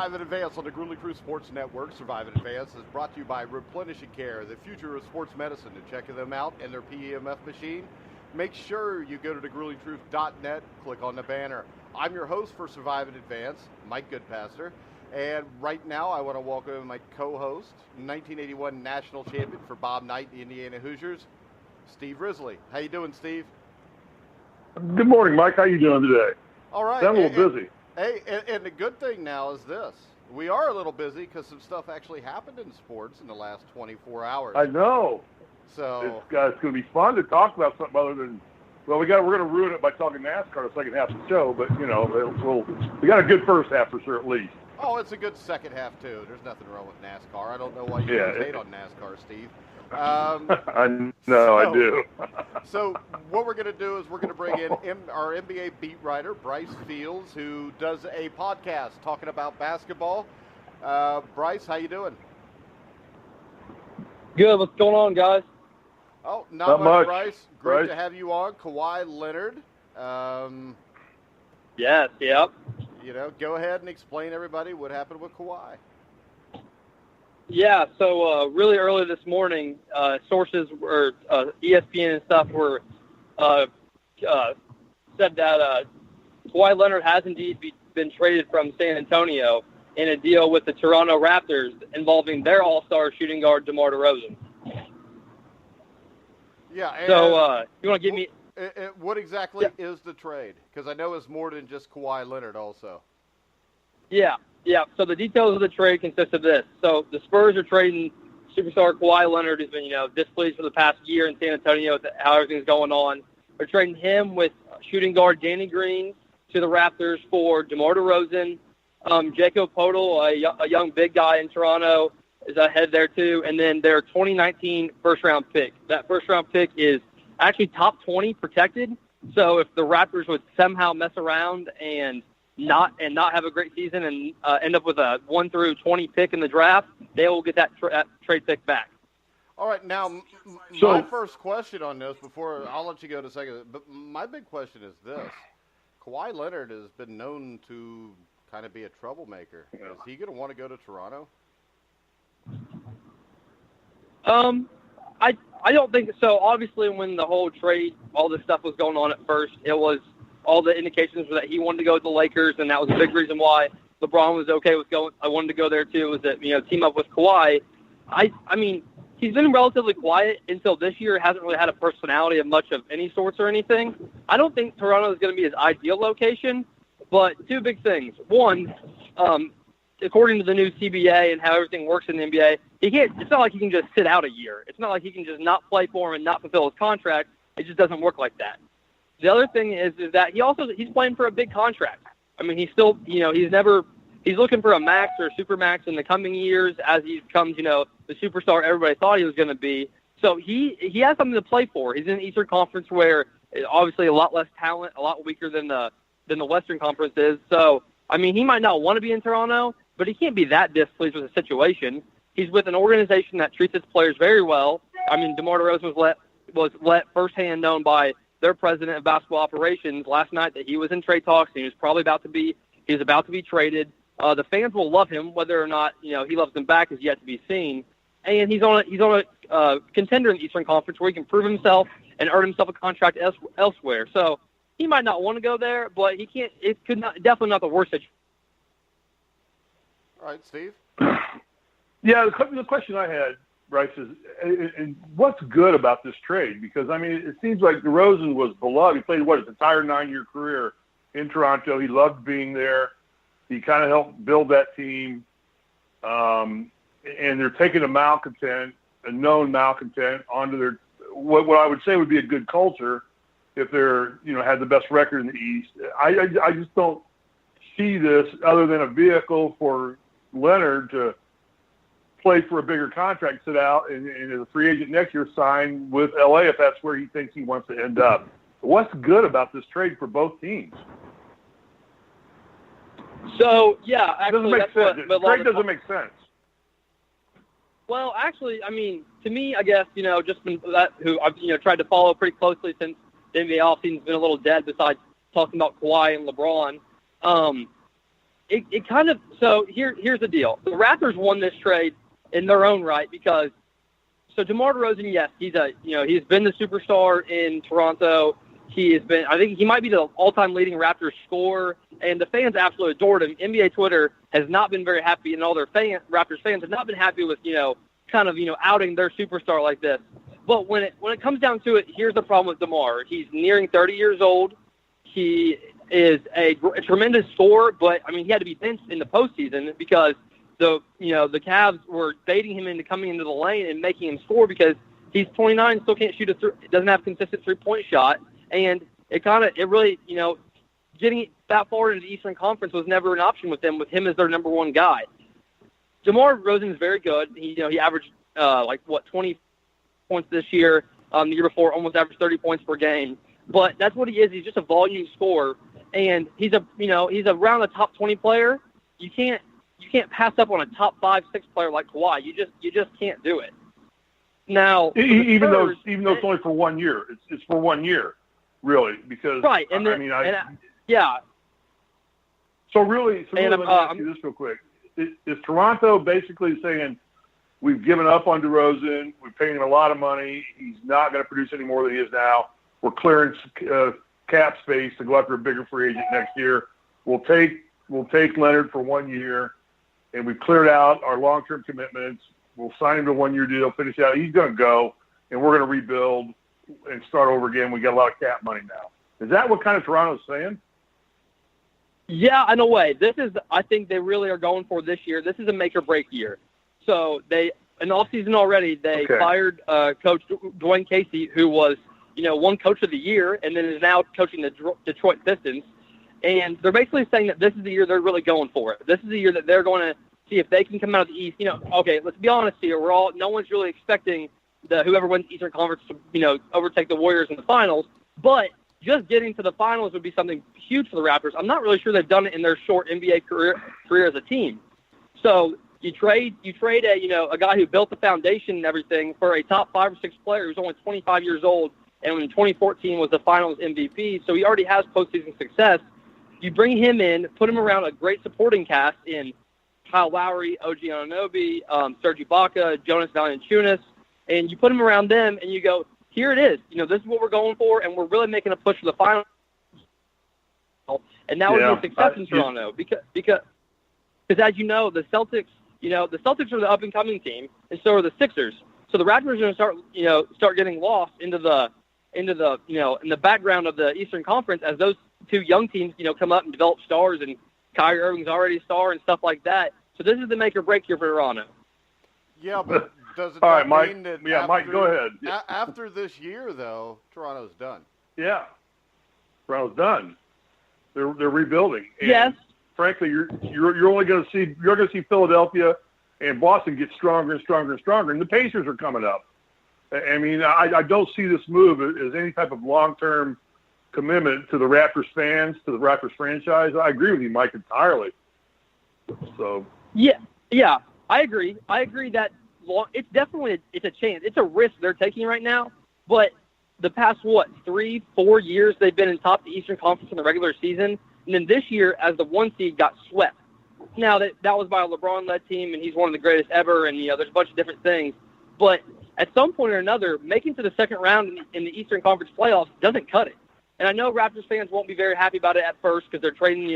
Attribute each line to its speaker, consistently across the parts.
Speaker 1: Survive and Advance on the Grueling Crew Sports Network. Survive and Advance is brought to you by Replenishing Care, the future of sports medicine. And checking them out and their PEMF machine, make sure you go to thegruelingtruth.net, click on the banner. I'm your host for Survive and Advance, Mike Goodpaster. And right now I want to welcome my co-host, 1981 national champion for Bob Knight, the Indiana Hoosiers, Steve Risley. How you doing, Steve?
Speaker 2: Good morning, Mike. How you doing today?
Speaker 1: All right.
Speaker 2: I'm a little busy.
Speaker 1: Hey, and the good thing now is this. We are a little busy because some stuff actually happened in sports in the last 24 hours.
Speaker 2: I know.
Speaker 1: So
Speaker 2: it's going to be fun to talk about something other than, well, we're going to ruin it by talking NASCAR the second half of the show, but, you know, we got a good first half for sure at least.
Speaker 1: Oh, it's a good second half, too. There's nothing wrong with NASCAR. I don't know why you hate on NASCAR, Steve.
Speaker 2: I know, I do.
Speaker 1: So what we're going to do is we're going to bring in our NBA beat writer, Bryce Fields, who does a podcast talking about basketball. Bryce, how you doing?
Speaker 3: Good. What's going on, guys?
Speaker 1: Oh, not much, Bryce. Great to have you on. Kawhi Leonard.
Speaker 3: Yes, yep.
Speaker 1: You know, go ahead and explain everybody what happened with Kawhi.
Speaker 3: Yeah, so really early this morning, sources or ESPN and stuff were said that Kawhi Leonard has indeed been traded from San Antonio in a deal with the Toronto Raptors involving their all-star shooting guard DeMar DeRozan.
Speaker 1: Yeah. And
Speaker 3: so you want to give me
Speaker 1: what exactly is the trade? Because I know it's more than just Kawhi Leonard also.
Speaker 3: Yeah. So the details of the trade consist of this. So the Spurs are trading superstar Kawhi Leonard, who's been, displeased for the past year in San Antonio with how everything's going on. They're trading him with shooting guard Danny Green to the Raptors for DeMar DeRozan. Jakob Poeltl, a young big guy in Toronto, is ahead there too. And then their 2019 first-round pick. That first-round pick is actually top 20 protected. So if the Raptors would somehow mess around and not have a great season and end up with a 1 through 20 pick in the draft, they will get that trade pick back.
Speaker 1: All right, now my first question on this, before I'll let you go in a second, but my big question is this: Kawhi Leonard has been known to kind of be a troublemaker. Is he going to want to go to Toronto?
Speaker 3: I don't think so. Obviously, when the whole trade, all this stuff was going on at first, it was all the indications were that he wanted to go to the Lakers, and that was a big reason why LeBron was okay with going. I wanted to go there too. Was that team up with Kawhi? I mean, he's been relatively quiet until this year. Hasn't really had a personality of much of any sorts or anything. I don't think Toronto is going to be his ideal location. But two big things. One, according to the new CBA and how everything works in the NBA, he can't. It's not like he can just sit out a year. It's not like he can just not play for him and not fulfill his contract. It just doesn't work like that. The other thing is that he's playing for a big contract. I mean, he's still, he's looking for a max or a super max in the coming years as he becomes, the superstar everybody thought he was going to be. So he has something to play for. He's in the Eastern Conference where obviously a lot less talent, a lot weaker than the Western Conference is. So, I mean, he might not want to be in Toronto, but he can't be that displeased with the situation. He's with an organization that treats its players very well. I mean, DeMar DeRozan was let firsthand known by their president of basketball operations last night that he was in trade talks and he was about to be traded. The fans will love him. Whether or not he loves them back is yet to be seen. And he's on a contender in the Eastern Conference where he can prove himself and earn himself a contract elsewhere. So he might not want to go there, but he can't. It could not, definitely not the worst situation.
Speaker 1: All right, Steve.
Speaker 2: Yeah, the question I had, Bryce, is what's good about this trade? Because, I mean, it seems like DeRozan was beloved. He played, his entire 9-year career in Toronto. He loved being there. He kind of helped build that team. And they're taking a known malcontent, onto their what I would say would be a good culture if they're, had the best record in the East. I just don't see this other than a vehicle for Leonard to play for a bigger contract, sit out, and as a free agent next year, sign with LA if that's where he thinks he wants to end up. What's good about this trade for both teams?
Speaker 3: So, yeah, actually,
Speaker 2: the trade doesn't make sense.
Speaker 3: Well, actually, I mean, to me, I guess, just been who I've, tried to follow pretty closely since the NBA offseason's been a little dead besides talking about Kawhi and LeBron. it kind of – so here's the deal. The Raptors won this trade in their own right because – so DeMar DeRozan, yes, he's been the superstar in Toronto. He has been – I think he might be the all-time leading Raptors scorer, and the fans absolutely adored him. NBA Twitter has not been very happy, and all their Raptors fans have not been happy with, outing their superstar like this. But when it comes down to it, here's the problem with DeMar. He's nearing 30 years old. He is a tremendous scorer, but he had to be benched in the postseason because the Cavs were baiting him into coming into the lane and making him score because he's 29, still can't shoot doesn't have a consistent 3-point shot, and it really getting that far into the Eastern Conference was never an option with him as their number one guy. DeMar DeRozan is very good. He averaged 20 points this year. The year before, almost averaged 30 points per game. But that's what he is. He's just a volume scorer, and he's around a top 20 player. You can't pass up on a top 5, 6 player like Kawhi. You just can't do it. Now,
Speaker 2: even though it's only for 1 year, it's for 1 year, really, because
Speaker 3: right. Yeah.
Speaker 2: So really, let me ask you this real quick: is Toronto basically saying we've given up on DeRozan, we're paying him a lot of money, he's not going to produce any more than he is now? We're clearing cap space to go after a bigger free agent next year. We'll take Leonard for 1 year, and we've cleared out our long-term commitments. We'll sign him to a 1-year deal, finish out. He's going to go, and we're going to rebuild and start over again. We got a lot of cap money now. Is that what kind of Toronto's saying?
Speaker 3: Yeah, in a way. I think they really are going for this year. This is a make-or-break year. So in the offseason already, they fired Coach Dwayne Casey, who was won Coach of the Year, and then is now coaching the Detroit Pistons. And they're basically saying that this is the year they're really going for it. This is the year that they're going to see if they can come out of the East. Okay, let's be honest here. No one's really expecting whoever wins the Eastern Conference to, overtake the Warriors in the finals. But just getting to the finals would be something huge for the Raptors. I'm not really sure they've done it in their short NBA career as a team. So you trade a guy who built the foundation and everything for a top 5 or 6 player who's only 25 years old, and in 2014 was the Finals MVP, so he already has postseason success. You bring him in, put him around a great supporting cast in Kyle Lowry, OG Anunoby, Serge Ibaka, Jonas Valanciunas, and you put him around them, and you go, here it is. This is what we're going for, and we're really making a push for the final. And that would be a success in Toronto because as you know, the Celtics, the Celtics are the up and coming team, and so are the Sixers. So the Raptors are going to start getting lost in the background of the Eastern Conference as those two young teams, come up and develop stars, and Kyrie Irving's already a star and stuff like that. So this is the make or break here for Toronto.
Speaker 1: Yeah, but does it mean that
Speaker 2: Mike, go ahead.
Speaker 1: After this year, though, Toronto's done?
Speaker 2: Yeah, Toronto's done. They're rebuilding. And
Speaker 3: yes.
Speaker 2: Frankly, you're only going to see Philadelphia and Boston get stronger and stronger and stronger, and the Pacers are coming up. I don't see this move as any type of long-term commitment to the Raptors fans, to the Raptors franchise. I agree with you, Mike, entirely. So
Speaker 3: yeah, I agree. I agree that it's definitely a chance. It's a risk they're taking right now. But the past 3-4 years they've been in top of the Eastern Conference in the regular season, and then this year as the 1 seed got swept. Now that was by a LeBron-led team, and he's one of the greatest ever, and there's a bunch of different things. But at some point or another, making to the second round in the Eastern Conference playoffs doesn't cut it. And I know Raptors fans won't be very happy about it at first because they're trading,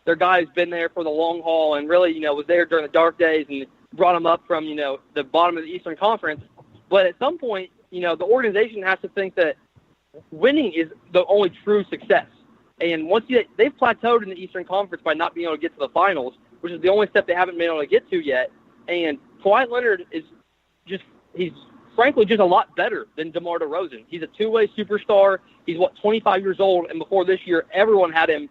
Speaker 3: their guy who's been there for the long haul and really, was there during the dark days and brought them up from, the bottom of the Eastern Conference. But at some point, the organization has to think that winning is the only true success. And once they've plateaued in the Eastern Conference by not being able to get to the finals, which is the only step they haven't been able to get to yet. And Kawhi Leonard is he's frankly just a lot better than DeMar DeRozan. He's a two-way superstar. He's 25 years old, and before this year, everyone had him,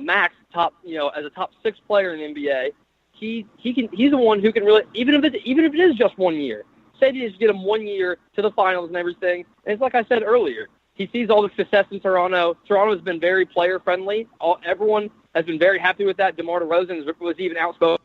Speaker 3: max top, as a top 6 player in the NBA. He's the one who can really, even if it is just 1 year, say they just get him 1 year to the finals and everything. And it's like I said earlier, he sees all the success in Toronto. Toronto's been very player-friendly. Everyone has been very happy with that. DeMar DeRozan was even outspoken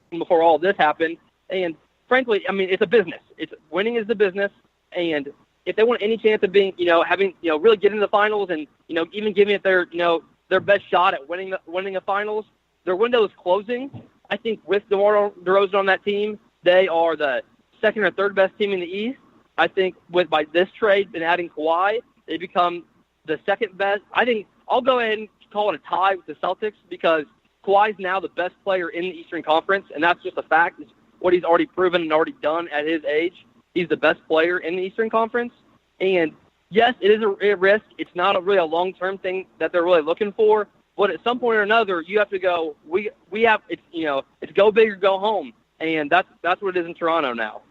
Speaker 3: before all this happened. And frankly, it's a business. Winning is the business. And if they want any chance of being, having, really getting to the finals and, even giving it their best shot at winning the finals, their window is closing. I think with DeMar DeRozan on that team, they are the second or third best team in the East. I think by this trade and adding Kawhi, they become the second best. I think I'll go ahead and call it a tie with the Celtics because Kawhi is now the best player in the Eastern Conference, and that's just a fact. It's what he's already proven and already done at his age. He's the best player in the Eastern Conference. And, yes, it is a risk. It's not really a long-term thing that they're really looking for. But at some point or another, you have to go, we have, it's go big or go home. And that's what it is in Toronto now.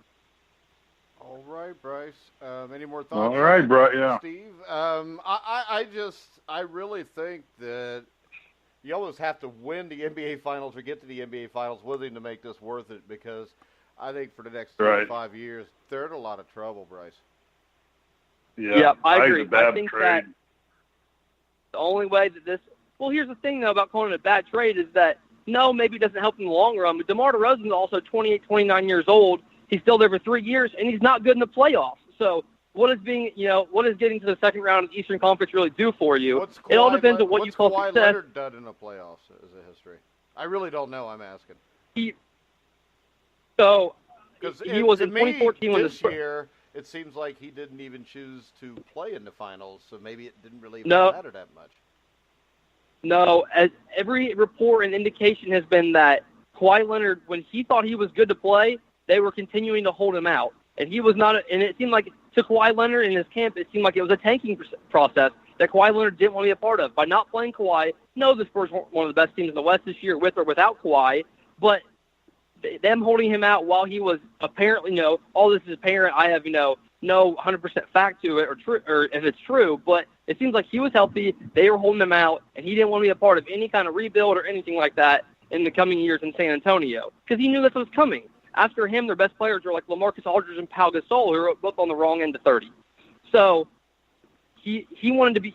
Speaker 1: All right, Bryce. Any more thoughts?
Speaker 2: All right, Bryce. Yeah.
Speaker 1: Steve. I really think that you almost have to win the NBA Finals or get to the NBA Finals with him to make this worth it because I think for the next 5 years, they're in a lot of trouble, Bryce.
Speaker 3: Yeah, I agree. I think
Speaker 2: trade.
Speaker 3: that the only way that this – well, here's the thing, though, about calling it a bad trade is that, no, maybe it doesn't help in the long run, but DeMar DeRozan is also 28, 29 years old. He's still there for 3 years, and he's not good in the playoffs. So what is getting to the second round of the Eastern Conference really do for you? It all depends on what you call
Speaker 1: success.
Speaker 3: What's Kawhi
Speaker 1: Leonard done in the playoffs as a history? I really don't know. I'm asking.
Speaker 3: He was in 2014 when
Speaker 1: this year. It seems like he didn't even choose to play in the finals, so maybe it didn't really matter that much.
Speaker 3: No, as every report and indication has been that Kawhi Leonard, when he thought he was good to play, they were continuing to hold him out. And he was not, and it seemed like to Kawhi Leonard in his camp, it seemed like it was a tanking process that Kawhi Leonard didn't want to be a part of. By not playing Kawhi, no, the Spurs weren't one of the best teams in the West this year with or without Kawhi, but them holding him out while he was apparently, all this is apparent. I have, no 100% fact to it or if it's true, but it seems like he was healthy. They were holding him out, and he didn't want to be a part of any kind of rebuild or anything like that in the coming years in San Antonio because he knew this was coming. After him, their best players were like LaMarcus Aldridge and Pau Gasol, who were both on the wrong end of 30. So if he wanted to be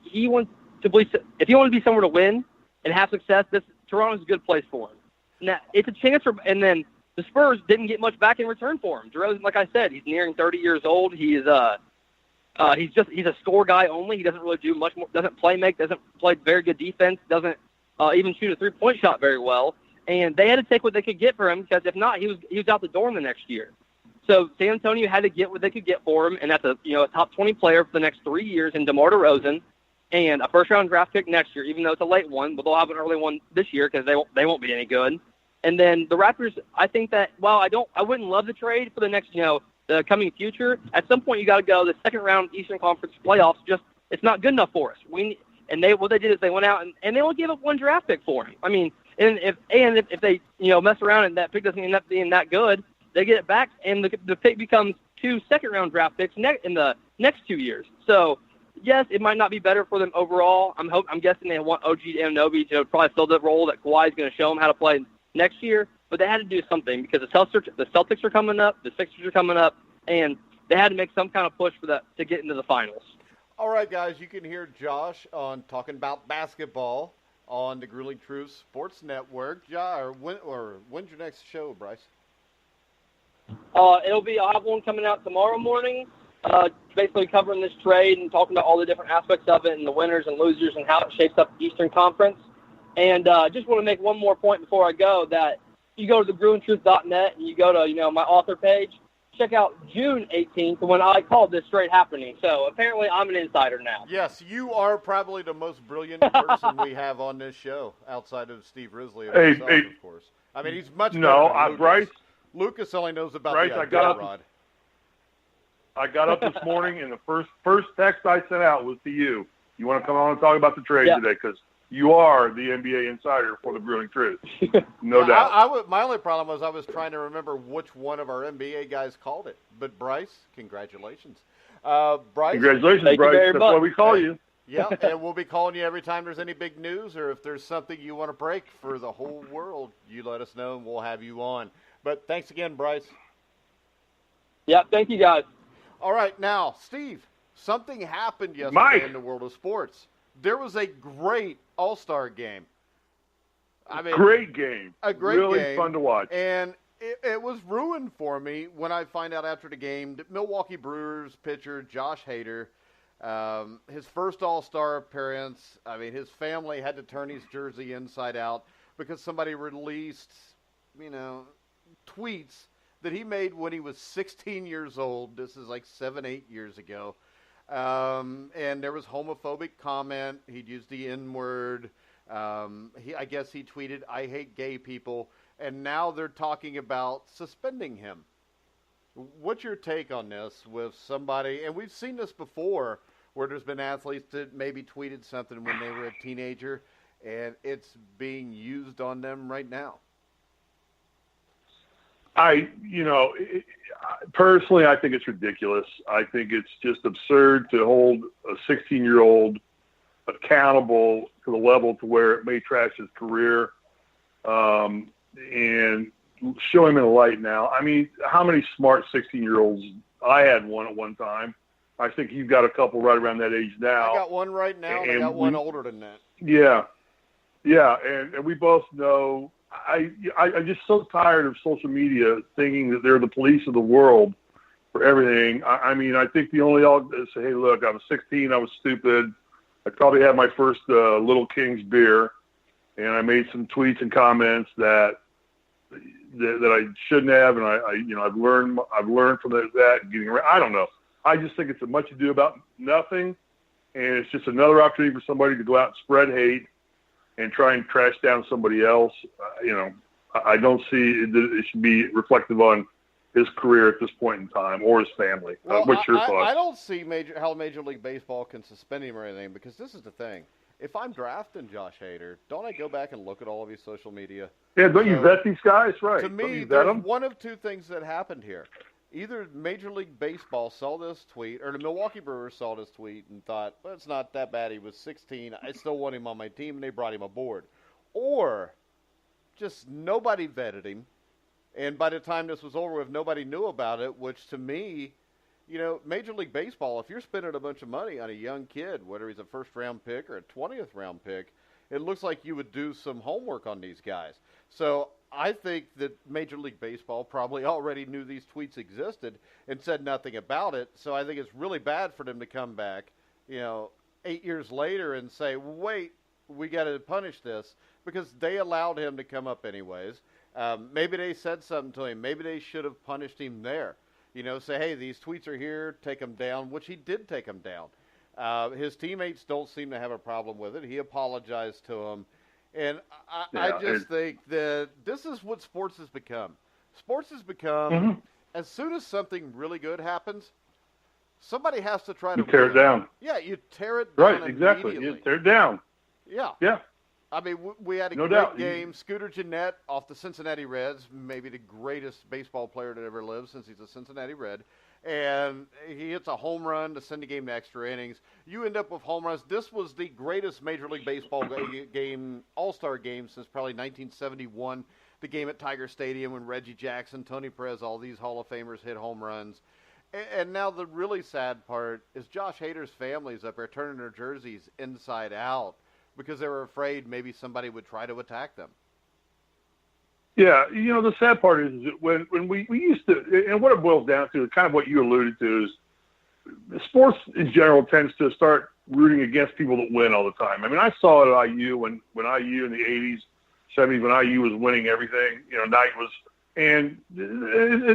Speaker 3: somewhere to win and have success, Toronto's a good place for him. Now, it's a chance and then the Spurs didn't get much back in return for him. DeRozan, like I said, he's nearing 30 years old. He's a score guy only. He doesn't really do much more, doesn't play make, doesn't play very good defense, doesn't even shoot a three-point shot very well. And they had to take what they could get for him because if not, he was out the door in the next year. So San Antonio had to get what they could get for him, and that's a top 20 player for the next 3 years in DeMar DeRozan and a first-round draft pick next year, even though it's a late one, but they'll have an early one this year because they won't be any good. And then the Raptors, I think that I wouldn't love the trade for the next the coming future. At some point, you got to go the second round Eastern Conference playoffs. It's not good enough for us. What they did is they went out and they only gave up one draft pick for him. I mean, and if they mess around and that pick doesn't end up being that good, they get it back and the pick becomes 2 second-round draft picks in the next 2 years. So yes, it might not be better for them overall. I'm guessing they want OG Anunoby to probably fill the role that Kawhi is going to show them how to play next year, but they had to do something because the Celtics are coming up, the Sixers are coming up, and they had to make some kind of push for that to get into the finals.
Speaker 1: All right, guys, you can hear Josh on talking about basketball on the Grueling Truth Sports Network. When's your next show, Bryce?
Speaker 3: I'll have one coming out tomorrow morning, basically covering this trade and talking about all the different aspects of it and the winners and losers and how it shapes up the Eastern Conference. And just want to make one more point before I go that you go to thegruelingtruth.net and you go to, my author page, check out June 18th when I called this trade happening. So apparently I'm an insider now.
Speaker 1: Yes, you are probably the most brilliant person we have on this show outside of Steve Risley and myself, of course. I mean, he's much better than Lucas.
Speaker 2: Bryce.
Speaker 1: Lucas only knows about
Speaker 2: Bryce,
Speaker 1: the idea rod.
Speaker 2: I got up this morning and the first text I sent out was to you. You want to come on and talk about the trade today because you are the NBA insider for the Grueling Truth. No doubt.
Speaker 1: My only problem was I was trying to remember which one of our NBA guys called it. But Bryce, congratulations. Bryce.
Speaker 2: Congratulations, Bryce. That's why we call you.
Speaker 1: Yeah, and we'll be calling you every time there's any big news or if there's something you want to break for the whole world, you let us know and we'll have you on. But thanks again, Bryce.
Speaker 3: Yeah, thank you, guys.
Speaker 1: All right, now, Steve, something happened yesterday in the world of sports. There was a great All-Star game.
Speaker 2: Great game.
Speaker 1: A great game.
Speaker 2: Really fun to watch.
Speaker 1: And it was ruined for me when I find out after the game that Milwaukee Brewers pitcher Josh Hader, his first All-Star appearance, his family had to turn his jersey inside out because somebody released, tweets that he made when he was 16 years old. This is like 7-8 years ago. And there was homophobic comment. He'd used the N-word. I guess he tweeted, "I hate gay people." And now they're talking about suspending him. What's your take on this with somebody, and we've seen this before, where there's been athletes that maybe tweeted something when they were a teenager, and it's being used on them right now?
Speaker 2: Personally, I think it's ridiculous. I think it's just absurd to hold a 16-year-old accountable to the level to where it may trash his career, and show him in the light now. I mean, how many smart 16-year-olds? I had one at one time. I think you've got a couple right around that age now.
Speaker 1: I got one right now, and I got one older than that.
Speaker 2: Yeah, and we both know. I'm just so tired of social media thinking that they're the police of the world for everything. I mean, I think the only say, hey, look, I was 16, I was stupid. I probably had my first Little King's beer, and I made some tweets and comments that I shouldn't have, and I've learned from that and getting around. I don't know. I just think it's a much ado about nothing, and it's just another opportunity for somebody to go out and spread hate and try and trash down somebody else. I don't see that it should be reflective on his career at this point in time or his family.
Speaker 1: Well,
Speaker 2: what's your thoughts?
Speaker 1: I don't see how Major League Baseball can suspend him or anything, because this is the thing. If I'm drafting Josh Hader, don't I go back and look at all of his social media?
Speaker 2: Yeah, don't you vet these guys? Right.
Speaker 1: To me, there's one of two things that happened here. Either Major League Baseball saw this tweet, or the Milwaukee Brewers saw this tweet and thought, well, it's not that bad. He was 16. I still want him on my team, and they brought him aboard. Or just nobody vetted him, and by the time this was over with, nobody knew about it, which to me, Major League Baseball, if you're spending a bunch of money on a young kid, whether he's a first-round pick or a 20th-round pick, it looks like you would do some homework on these guys. So I think that Major League Baseball probably already knew these tweets existed and said nothing about it. So I think it's really bad for them to come back, 8 years later and say, wait, we got to punish this, because they allowed him to come up anyways. Maybe they said something to him. Maybe they should have punished him there. Say, hey, these tweets are here, take them down, which he did take them down. His teammates don't seem to have a problem with it. He apologized to them. And I just think that this is what sports has become. Sports has become, as soon as something really good happens, somebody has to try to
Speaker 2: tear it down.
Speaker 1: Yeah, you tear it down.
Speaker 2: Right, exactly. You tear it down.
Speaker 1: Yeah.
Speaker 2: Yeah.
Speaker 1: I mean, we had a great game. Scooter Gennett off the Cincinnati Reds, maybe the greatest baseball player that ever lived since he's a Cincinnati Red. And he hits a home run to send the game to extra innings. You end up with home runs. This was the greatest Major League Baseball game, all-star game since probably 1971, the game at Tiger Stadium when Reggie Jackson, Tony Perez, all these Hall of Famers hit home runs. And now the really sad part is Josh Hader's family's up there turning their jerseys inside out because they were afraid maybe somebody would try to attack them.
Speaker 2: Yeah, the sad part is that when we used to, and what it boils down to, kind of what you alluded to, is sports in general tends to start rooting against people that win all the time. I mean, I saw it at IU when IU in the 80s, 70s, when IU was winning everything, Knight was, and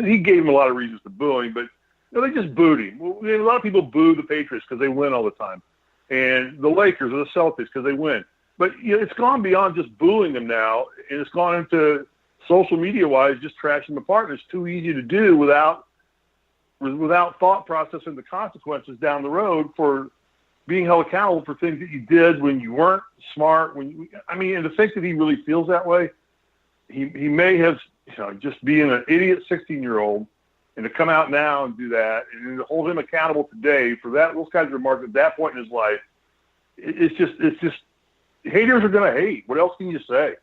Speaker 2: he gave him a lot of reasons to boo him, but they just booed him. A lot of people boo the Patriots because they win all the time, and the Lakers or the Celtics because they win. But it's gone beyond just booing them now, and it's gone into social media-wise, just trashing them apart, and it's too easy to do without thought processing the consequences down the road for being held accountable for things that you did when you weren't smart. And to think that he really feels that way, he may have, just being an idiot 16-year-old, and to come out now and do that, and to hold him accountable today for those kinds of remarks at that point in his life, it's just haters are going to hate. What else can you say?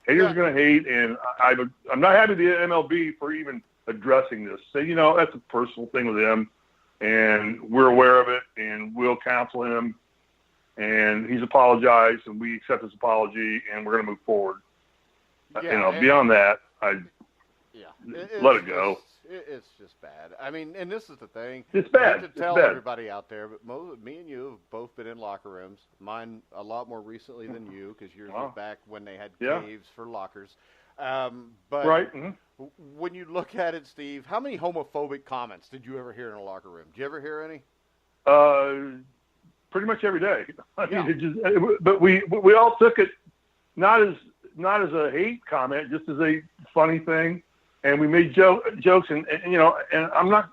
Speaker 2: Haters are going to hate, and I'm not happy with the MLB for even addressing this. Say, that's a personal thing with him, and we're aware of it, and we'll counsel him, and he's apologized, and we accept his apology, and we're going to move forward.
Speaker 1: Yeah,
Speaker 2: beyond that, let it go.
Speaker 1: It's just bad. I mean, and this is the thing.
Speaker 2: It's bad.
Speaker 1: I hate to tell
Speaker 2: bad.
Speaker 1: everybody out there, but me and you have both been in locker rooms. Mine a lot more recently than you, because yours was back when they had caves for lockers. But
Speaker 2: right.
Speaker 1: when you look at it, Steve, how many homophobic comments did you ever hear in a locker room? Did you ever hear any?
Speaker 2: Pretty much every day. I mean, but we all took it not as a hate comment, just as a funny thing, and we made jokes, and I'm not,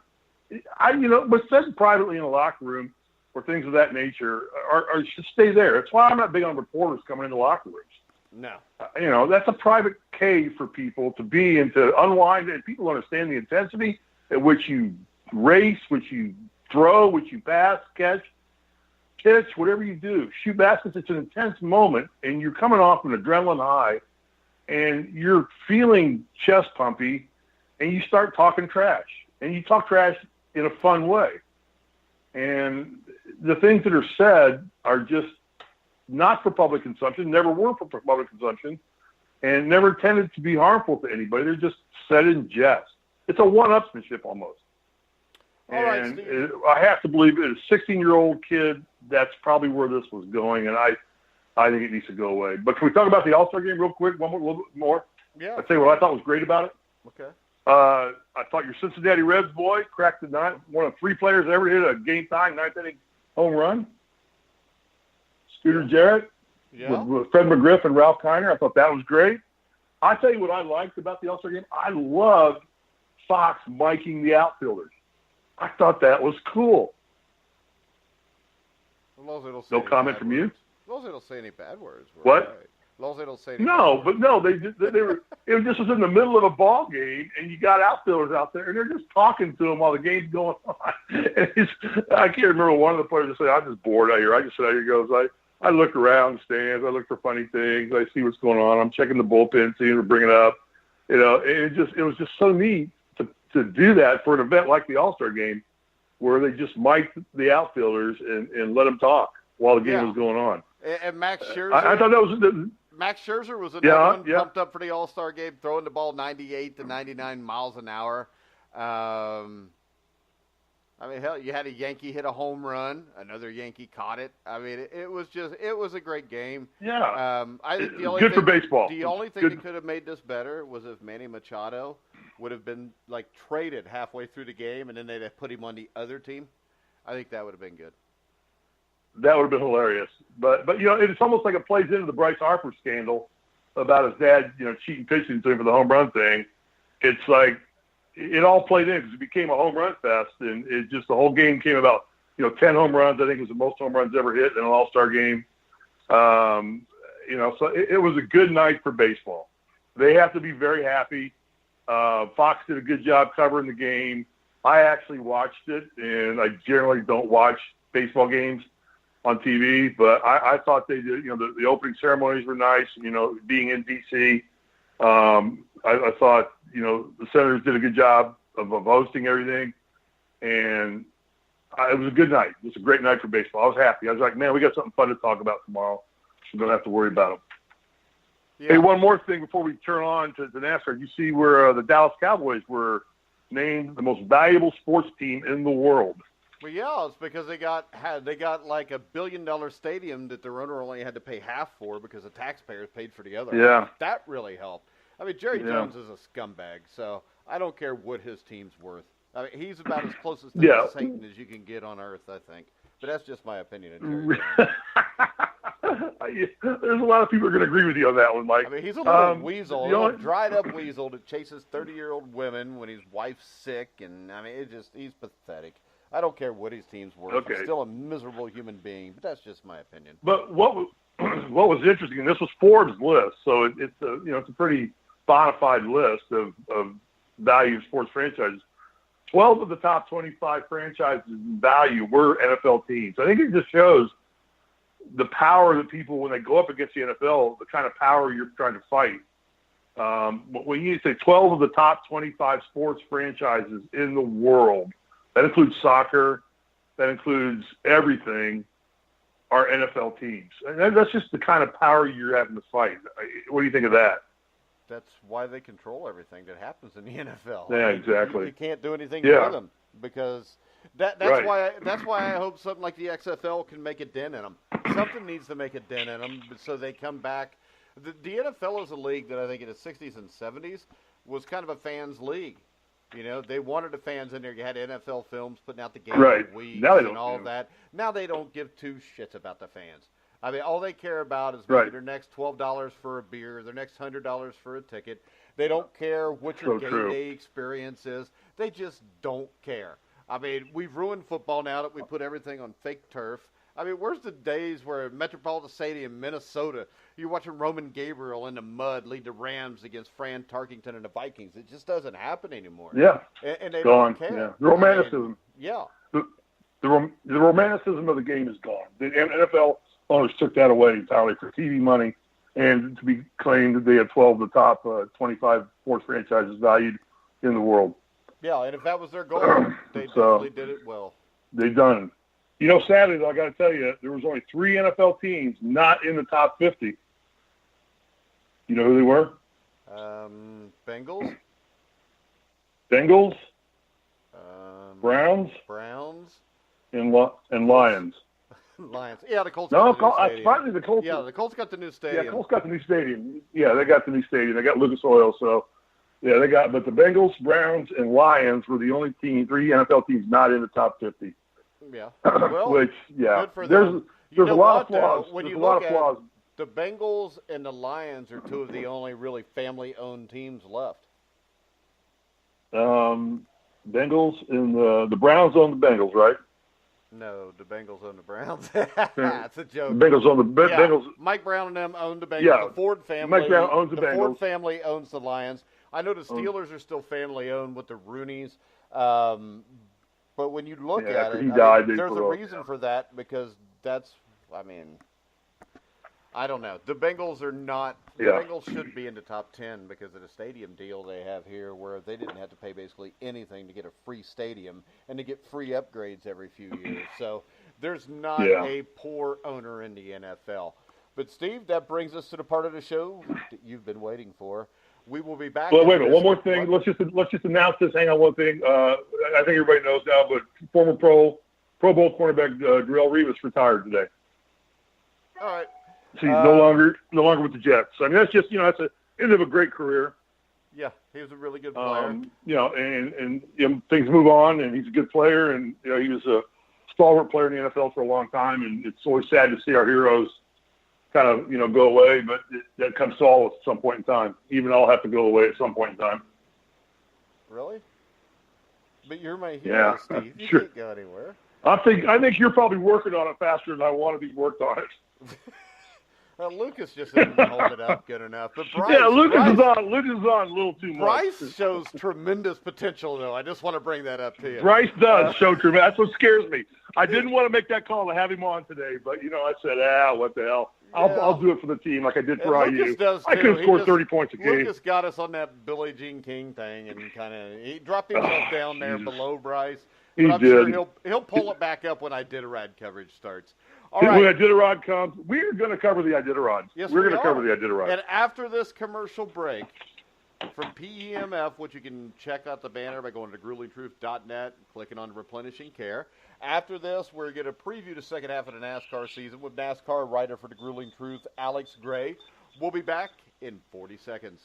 Speaker 2: what's said privately in a locker room or things of that nature are should stay there. That's why I'm not big on reporters coming into locker rooms.
Speaker 1: No.
Speaker 2: That's a private cave for people to be and to unwind, and people understand the intensity at which you race, which you throw, which you pass, catch, whatever you do, shoot baskets. It's an intense moment, and you're coming off an adrenaline high, and you're feeling chest pumpy, and you start talking trash, and you talk trash in a fun way. And the things that are said are just not for public consumption, never were for public consumption, and never intended to be harmful to anybody. They're just said in jest. It's a one-upsmanship almost.
Speaker 1: All right,
Speaker 2: and
Speaker 1: Steve.
Speaker 2: I have to believe it. A 16-year-old kid, that's probably where this was going, and I think it needs to go away. But can we talk about the All-Star game real quick, a little bit more?
Speaker 1: Yeah.
Speaker 2: I'll tell you what I thought was great about it.
Speaker 1: Okay.
Speaker 2: I thought your Cincinnati Reds boy cracked one of 3 players ever hit a game-tying 9th-inning home run. Scooter Jarrett with Fred McGriff and Ralph Kiner. I thought that was great. I tell you what I liked about the All-Star game. I loved Fox miking the outfielders. I thought that was cool. No comment from you?
Speaker 1: As long as they don't say any bad words.
Speaker 2: What?
Speaker 1: Right. As long as they don't say any
Speaker 2: No, but no, they were. It just was in the middle of a ball game, and you got outfielders out there, and they're just talking to them while the game's going on. And I can't remember one of the players that said, "I'm just bored out here." I just said, "Here goes." I look around the stands. I look for funny things. I see what's going on. I'm checking the bullpen, seeing them bring it up. It was just so neat to do that for an event like the All-Star game, where they just mic'd the outfielders and let them talk while the game was going on.
Speaker 1: And Max Scherzer.
Speaker 2: I thought that was
Speaker 1: Max Scherzer was another one pumped up for the All-Star game, throwing the ball 98 to 99 miles an hour. I mean, hell, you had a Yankee hit a home run. Another Yankee caught it. I mean, it was a great game.
Speaker 2: Yeah.
Speaker 1: I think the only
Speaker 2: good
Speaker 1: thing,
Speaker 2: for baseball.
Speaker 1: The only thing that could have made this better was if Manny Machado would have been traded halfway through the game, and then they'd have put him on the other team. I think that would have been good.
Speaker 2: That would have been hilarious. But it's almost like it plays into the Bryce Harper scandal about his dad, cheating pitching to him for the home run thing. It's like it all played in because it became a home run fest, and it just the whole game came about. 10 home runs. I think it was the most home runs ever hit in an All-Star game. So it was a good night for baseball. They have to be very happy. Fox did a good job covering the game. I actually watched it, and I generally don't watch baseball games on TV, but I thought they did. The opening ceremonies were nice. Being in D.C., I thought the Senators did a good job of hosting everything, and it was a good night. It was a great night for baseball. I was happy. I was like, man, we got something fun to talk about tomorrow. We don't have to worry about them. Yeah. Hey, one more thing before we turn on to NASCAR. You see where the Dallas Cowboys were named the most valuable sports team in the world.
Speaker 1: Well, yeah, it's because they got like $1 billion stadium that their owner only had to pay half for because the taxpayers paid for the other.
Speaker 2: Yeah,
Speaker 1: that really helped. I mean, Jerry Jones is a scumbag, so I don't care what his team's worth. I mean, he's about as closest to Satan as you can get on earth, I think. But that's just my opinion of Jerry Jones.
Speaker 2: There's a lot of people who are going to agree with you on that one, Mike.
Speaker 1: I mean, he's a little weasel, a little dried-up weasel that chases 30-year-old women when his wife's sick, and I mean, he's pathetic. I don't care what his team's worth.
Speaker 2: Okay.
Speaker 1: He's still a miserable human being, but that's just my opinion.
Speaker 2: But what was interesting, and this was Forbes' list, so it's a pretty bona fide list of value sports franchises. 12 of the top 25 franchises in value were NFL teams. I think it just shows the power that people, when they go up against the NFL, the kind of power you're trying to fight. When you say 12 of the top 25 sports franchises in the world, that includes soccer, that includes everything, are NFL teams. And that's just the kind of power you're having to fight. What do you think of that?
Speaker 1: that's why they control everything that happens in the NFL.
Speaker 2: Yeah, exactly.
Speaker 1: You can't do anything
Speaker 2: Yeah.
Speaker 1: with them because that's
Speaker 2: Right.
Speaker 1: why I hope something like the XFL can make a dent in them. Something needs to make a dent in them so they come back. The NFL is a league that I think in the 60s and 70s was kind of a fans' league. You know, they wanted the fans in there. You had NFL films putting out the game
Speaker 2: Right.
Speaker 1: weeks
Speaker 2: Now they
Speaker 1: and
Speaker 2: don't
Speaker 1: all
Speaker 2: do.
Speaker 1: that. Now they don't give two shits about the fans. I mean, all they care about is maybe
Speaker 2: Right.
Speaker 1: their next $12 for a beer, their next $100 for a ticket. They don't care what your
Speaker 2: So
Speaker 1: game
Speaker 2: true.
Speaker 1: day experience is. They just don't care. I mean, we've ruined football now that we put everything on fake turf. I mean, where's the days where Metropolitan Stadium, Minnesota, you're watching Roman Gabriel in the mud lead the Rams against Fran Tarkington and the Vikings? It just doesn't happen anymore.
Speaker 2: Yeah.
Speaker 1: And they
Speaker 2: Gone.
Speaker 1: don't care.
Speaker 2: Yeah. The romanticism.
Speaker 1: Yeah.
Speaker 2: The romanticism of the game is gone. The NFL owners took that away entirely for TV money, and to be claimed that they have 12 of the top 25 sports franchises valued in the world.
Speaker 1: Yeah, and if that was their goal, they
Speaker 2: So-
Speaker 1: definitely did it well.
Speaker 2: They've done it. You know, sadly, though, I got to tell you, there was only 3 NFL teams not in the top 50. You know who they were?
Speaker 1: Bengals,
Speaker 2: Bengals,
Speaker 1: Browns,
Speaker 2: and Lions.
Speaker 1: Lions. Yeah, the Colts.
Speaker 2: No,
Speaker 1: got the new stadium.
Speaker 2: finally the Colts.
Speaker 1: Yeah, the Colts got the new stadium.
Speaker 2: Yeah, Colts got the new stadium. Yeah, they got the new stadium. They got Lucas Oil, so yeah, they got. But the Bengals, Browns, and Lions were the only 3 NFL teams not in the top 50.
Speaker 1: Yeah. Well,
Speaker 2: Which, yeah,
Speaker 1: good for
Speaker 2: there's
Speaker 1: them.
Speaker 2: there's a
Speaker 1: know
Speaker 2: lot
Speaker 1: what,
Speaker 2: of flaws.
Speaker 1: though? When
Speaker 2: There's
Speaker 1: you
Speaker 2: a lot
Speaker 1: look
Speaker 2: of
Speaker 1: at
Speaker 2: flaws.
Speaker 1: The Bengals and the Lions are 2 of the only really family-owned teams left.
Speaker 2: Bengals and the Browns own the Bengals, right?
Speaker 1: No, the Bengals own the Browns. That's a joke.
Speaker 2: The Bengals own the
Speaker 1: Yeah,
Speaker 2: Bengals.
Speaker 1: Mike Brown and them own the Bengals.
Speaker 2: Yeah.
Speaker 1: The Ford family.
Speaker 2: Mike Brown owns the
Speaker 1: Ford
Speaker 2: Bengals.
Speaker 1: family owns the Lions. I know the Steelers are still family-owned with the Rooneys. But when you look
Speaker 2: Yeah,
Speaker 1: at
Speaker 2: after
Speaker 1: it,
Speaker 2: he died, they
Speaker 1: there's
Speaker 2: put
Speaker 1: a
Speaker 2: up,
Speaker 1: reason for that because that's, I mean, I don't know. The Bengals are not. The
Speaker 2: Yeah.
Speaker 1: Bengals should be in the top 10 because of the stadium deal they have here, where they didn't have to pay basically anything to get a free stadium and to get free upgrades every few years. So there's not
Speaker 2: Yeah.
Speaker 1: a poor owner in the NFL. But Steve, that brings us to the part of the show that you've been waiting for. We will be back.
Speaker 2: Well, wait a
Speaker 1: after
Speaker 2: minute. One more
Speaker 1: this.
Speaker 2: thing.
Speaker 1: What?
Speaker 2: Let's just announce this. Hang on, one thing. I think everybody knows now, but former Pro Bowl cornerback Darrelle Revis retired today.
Speaker 1: All right.
Speaker 2: So he's no longer with the Jets. I mean, that's just that's the end of a great career.
Speaker 1: Yeah, he was a really good player.
Speaker 2: And things move on, and he's a good player, and he was a stalwart player in the NFL for a long time, and it's always sad to see our heroes kind of go away, but that comes to all at some point in time. Even I'll have to go away at some point in time.
Speaker 1: Really? But you're my hero,
Speaker 2: Yeah,
Speaker 1: Steve. You
Speaker 2: sure.
Speaker 1: can't go anywhere.
Speaker 2: I think you're probably working on it faster than I want to be worked on it.
Speaker 1: Well, Lucas just didn't hold it up good enough. But Bryce,
Speaker 2: Yeah, Lucas
Speaker 1: Bryce,
Speaker 2: is on. Lucas is on a little too much.
Speaker 1: Bryce shows tremendous potential, though. I just want to bring that up to you.
Speaker 2: Bryce does show tremendous. That's what scares me. I didn't want to make that call to have him on today, but I said, what the hell? I'll do it for the team like I did for
Speaker 1: And Lucas
Speaker 2: IU.
Speaker 1: does,
Speaker 2: I
Speaker 1: too.
Speaker 2: could have
Speaker 1: He
Speaker 2: scored
Speaker 1: just-
Speaker 2: 30 points a game.
Speaker 1: Lucas got us on that Billie Jean King thing, and he dropped himself down there
Speaker 2: Jesus.
Speaker 1: below Bryce.
Speaker 2: He
Speaker 1: But I'm sure
Speaker 2: did.
Speaker 1: he'll pull it back up when Iditarod coverage starts. All
Speaker 2: When
Speaker 1: right.
Speaker 2: Iditarod comes, we're going to cover the Iditarod.
Speaker 1: Yes,
Speaker 2: we're
Speaker 1: we
Speaker 2: going to
Speaker 1: are.
Speaker 2: cover the Iditarod.
Speaker 1: And after this commercial break, from PEMF, which you can check out the banner by going to gruelingtruth.net, clicking on Replenishing Care. After this, we're going to preview the second half of the NASCAR season with NASCAR writer for the Grueling Truth, Alex Gray. We'll be back in 40 seconds.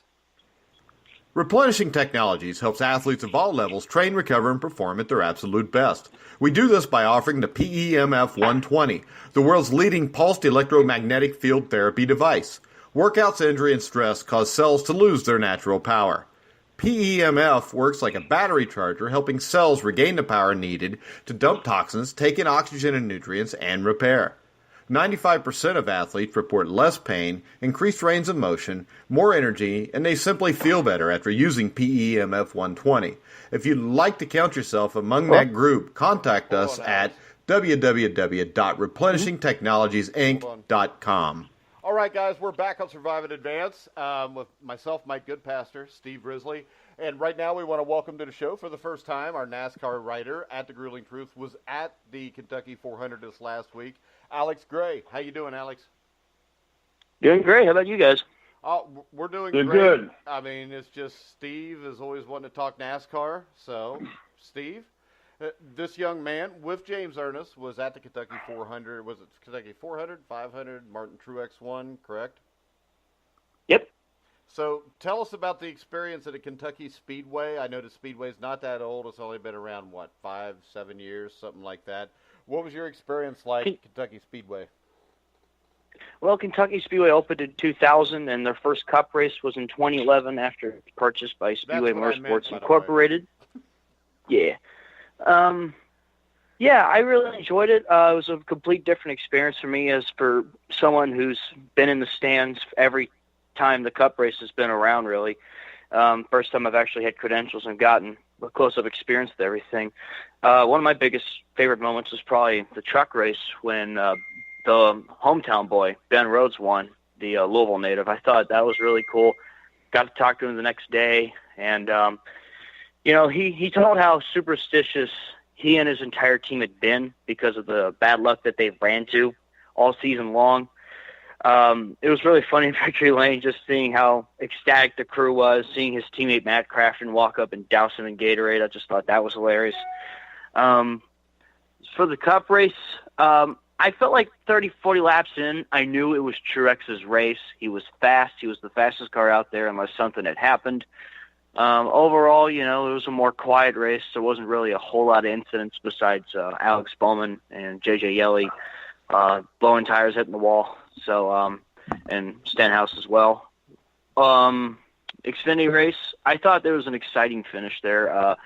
Speaker 1: Replenishing Technologies helps athletes of all levels train, recover, and perform at their absolute best. We do this by offering the PEMF 120, the world's leading pulsed electromagnetic field therapy device. Workouts, injury, and stress cause cells to lose their natural power. PEMF works like a battery charger, helping cells regain the power needed to dump toxins, take in oxygen and nutrients, and repair. 95% of athletes report less pain, increased range of motion, more energy, and they simply feel better after using PEMF 120. If you'd like to count yourself among that group, contact us at www.replenishingtechnologiesinc.com. All right, guys, we're back on Survive in Advance with myself, Mike Goodpaster, Steve Risley. And right now we want to welcome to the show for the first time our NASCAR writer at the Grueling Truth, was at the Kentucky 400 this last week, Alex Gray. How you doing, Alex?
Speaker 4: Doing great. How about you guys?
Speaker 1: Oh, we're doing
Speaker 2: They're
Speaker 1: great.
Speaker 2: good.
Speaker 1: I mean, it's just Steve is always wanting to talk NASCAR. So, Steve, this young man with James Ernest was at the Kentucky 400. Was it Kentucky 400, 500, Martin Truex won, correct?
Speaker 4: Yep.
Speaker 1: So tell us about the experience at a Kentucky Speedway. I know the Speedway's not that old. It's only been around, 5, 7 years, something like that. What was your experience like at Kentucky Speedway?
Speaker 4: Well, Kentucky Speedway opened in 2000, and their first Cup race was in 2011 after it was purchased by Speedway Motorsports Incorporated. Yeah. Yeah, I really enjoyed it. It was a complete different experience for me as for someone who's been in the stands every time the Cup race has been around, really. First time I've actually had credentials and gotten a close-up experience with everything. One of my biggest favorite moments was probably the truck race when the hometown boy, Ben Rhodes, won, the Louisville native. I thought that was really cool. Got to talk to him the next day, and, he told how superstitious he and his entire team had been because of the bad luck that they've ran to all season long. It was really funny in Victory Lane just seeing how ecstatic the crew was, seeing his teammate Matt Crafton walk up and douse him in Gatorade. I just thought that was hilarious. For the Cup race, I felt like 30, 40 laps in, I knew it was Truex's race. He was fast. He was the fastest car out there unless something had happened. Overall, it was a more quiet race. There wasn't really a whole lot of incidents besides Alex Bowman and J.J. Yelly blowing tires, hitting the wall. So, and Stenhouse as well. Xfinity race, I thought there was an exciting finish there.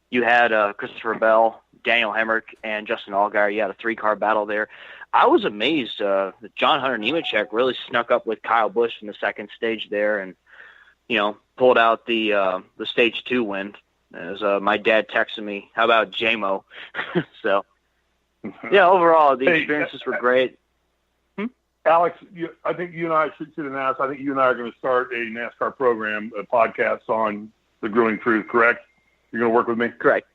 Speaker 4: You had Christopher Bell, Daniel Hemrick, and Justin Allgaier. You had a 3-car battle there. I was amazed that John Hunter Nemechek really snuck up with Kyle Busch in the second stage there and, pulled out the stage 2 win. As my dad texted me, how about JMO? So, yeah, overall, the experiences were great.
Speaker 2: Alex, I think you and I should announce, I think you and I are going to start a NASCAR program, a podcast on the Grueling Truth, correct? You're going to work with me?
Speaker 4: Correct.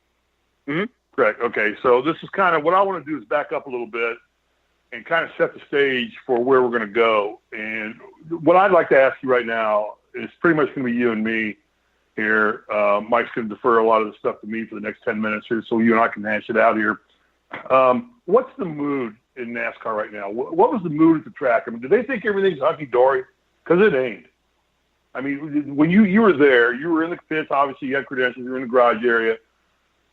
Speaker 4: Mm-hmm.
Speaker 2: Correct. Okay, so this is kind of what I want to do is back up a little bit and kind of set the stage for where we're going to go. And what I'd like to ask you right now is pretty much going to be you and me here. Mike's going to defer a lot of the stuff to me for the next 10 minutes here so you and I can hash it out here. What's the mood in NASCAR right now? What was the mood at the track? I mean, do they think everything's hunky-dory? Because it ain't. I mean, when you were there, you were in the pits, obviously you had credentials, you were in the garage area.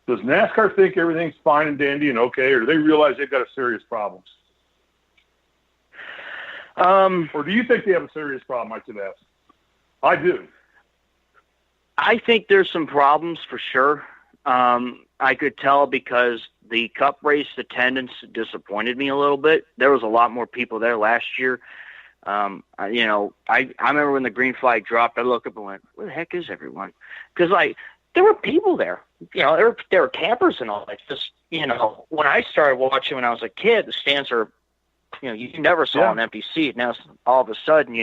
Speaker 2: Does NASCAR think everything's fine and dandy and okay, or do they realize they've got a serious problem? Or do you think they have a serious problem, I should ask? I do.
Speaker 4: I think there's some problems for sure. I could tell because the Cup race attendance disappointed me a little bit. There was a lot more people there last year. I remember when the green flag dropped, I looked up and went, where the heck is everyone? Because, there were people there. There were campers and all that. Just, when I started watching when I was a kid, the stands are, you never saw an empty seat. Now, all of a sudden,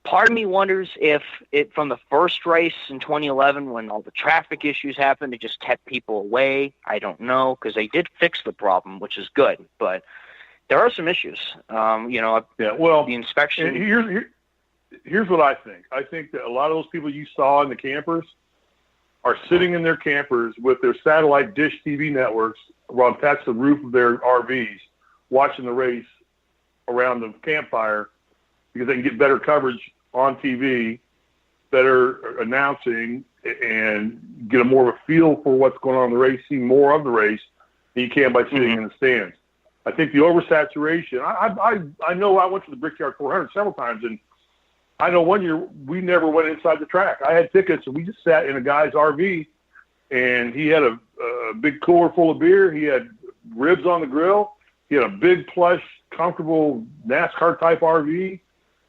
Speaker 4: part of me wonders if it, from the first race in 2011, when all the traffic issues happened, it just kept people away. I don't know, because they did fix the problem, which is good. But there are some issues. The inspection.
Speaker 2: Here's what I think. I think that a lot of those people you saw in the campers are sitting in their campers with their satellite dish TV networks attached to the roof of their RVs, watching the race around the campfire because they can get better coverage on TV, better announcing, and get a more of a feel for what's going on in the race, see more of the race than you can by sitting in the stands. I think the oversaturation, I know I went to the Brickyard 400 several times, and I know one year we never went inside the track. I had tickets, and we just sat in a guy's RV, and he had a big cooler full of beer. He had ribs on the grill. He had a big, plush, comfortable NASCAR-type RV,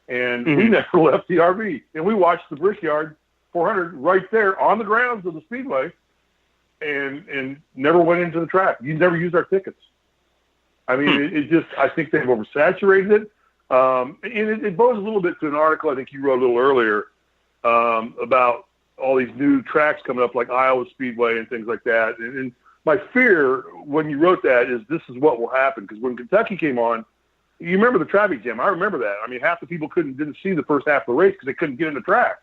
Speaker 2: and we never left the RV. And we watched the Brickyard 400 right there on the grounds of the Speedway and never went into the track. You never used our tickets. I mean, I think they've oversaturated it. And it goes a little bit to an article I think you wrote a little earlier about all these new tracks coming up like Iowa Speedway and things like that. And my fear when you wrote that is this is what will happen. Because when Kentucky came on, You remember the traffic jam? I remember that. I mean, half the people didn't see the first half of the race because they couldn't get in the track.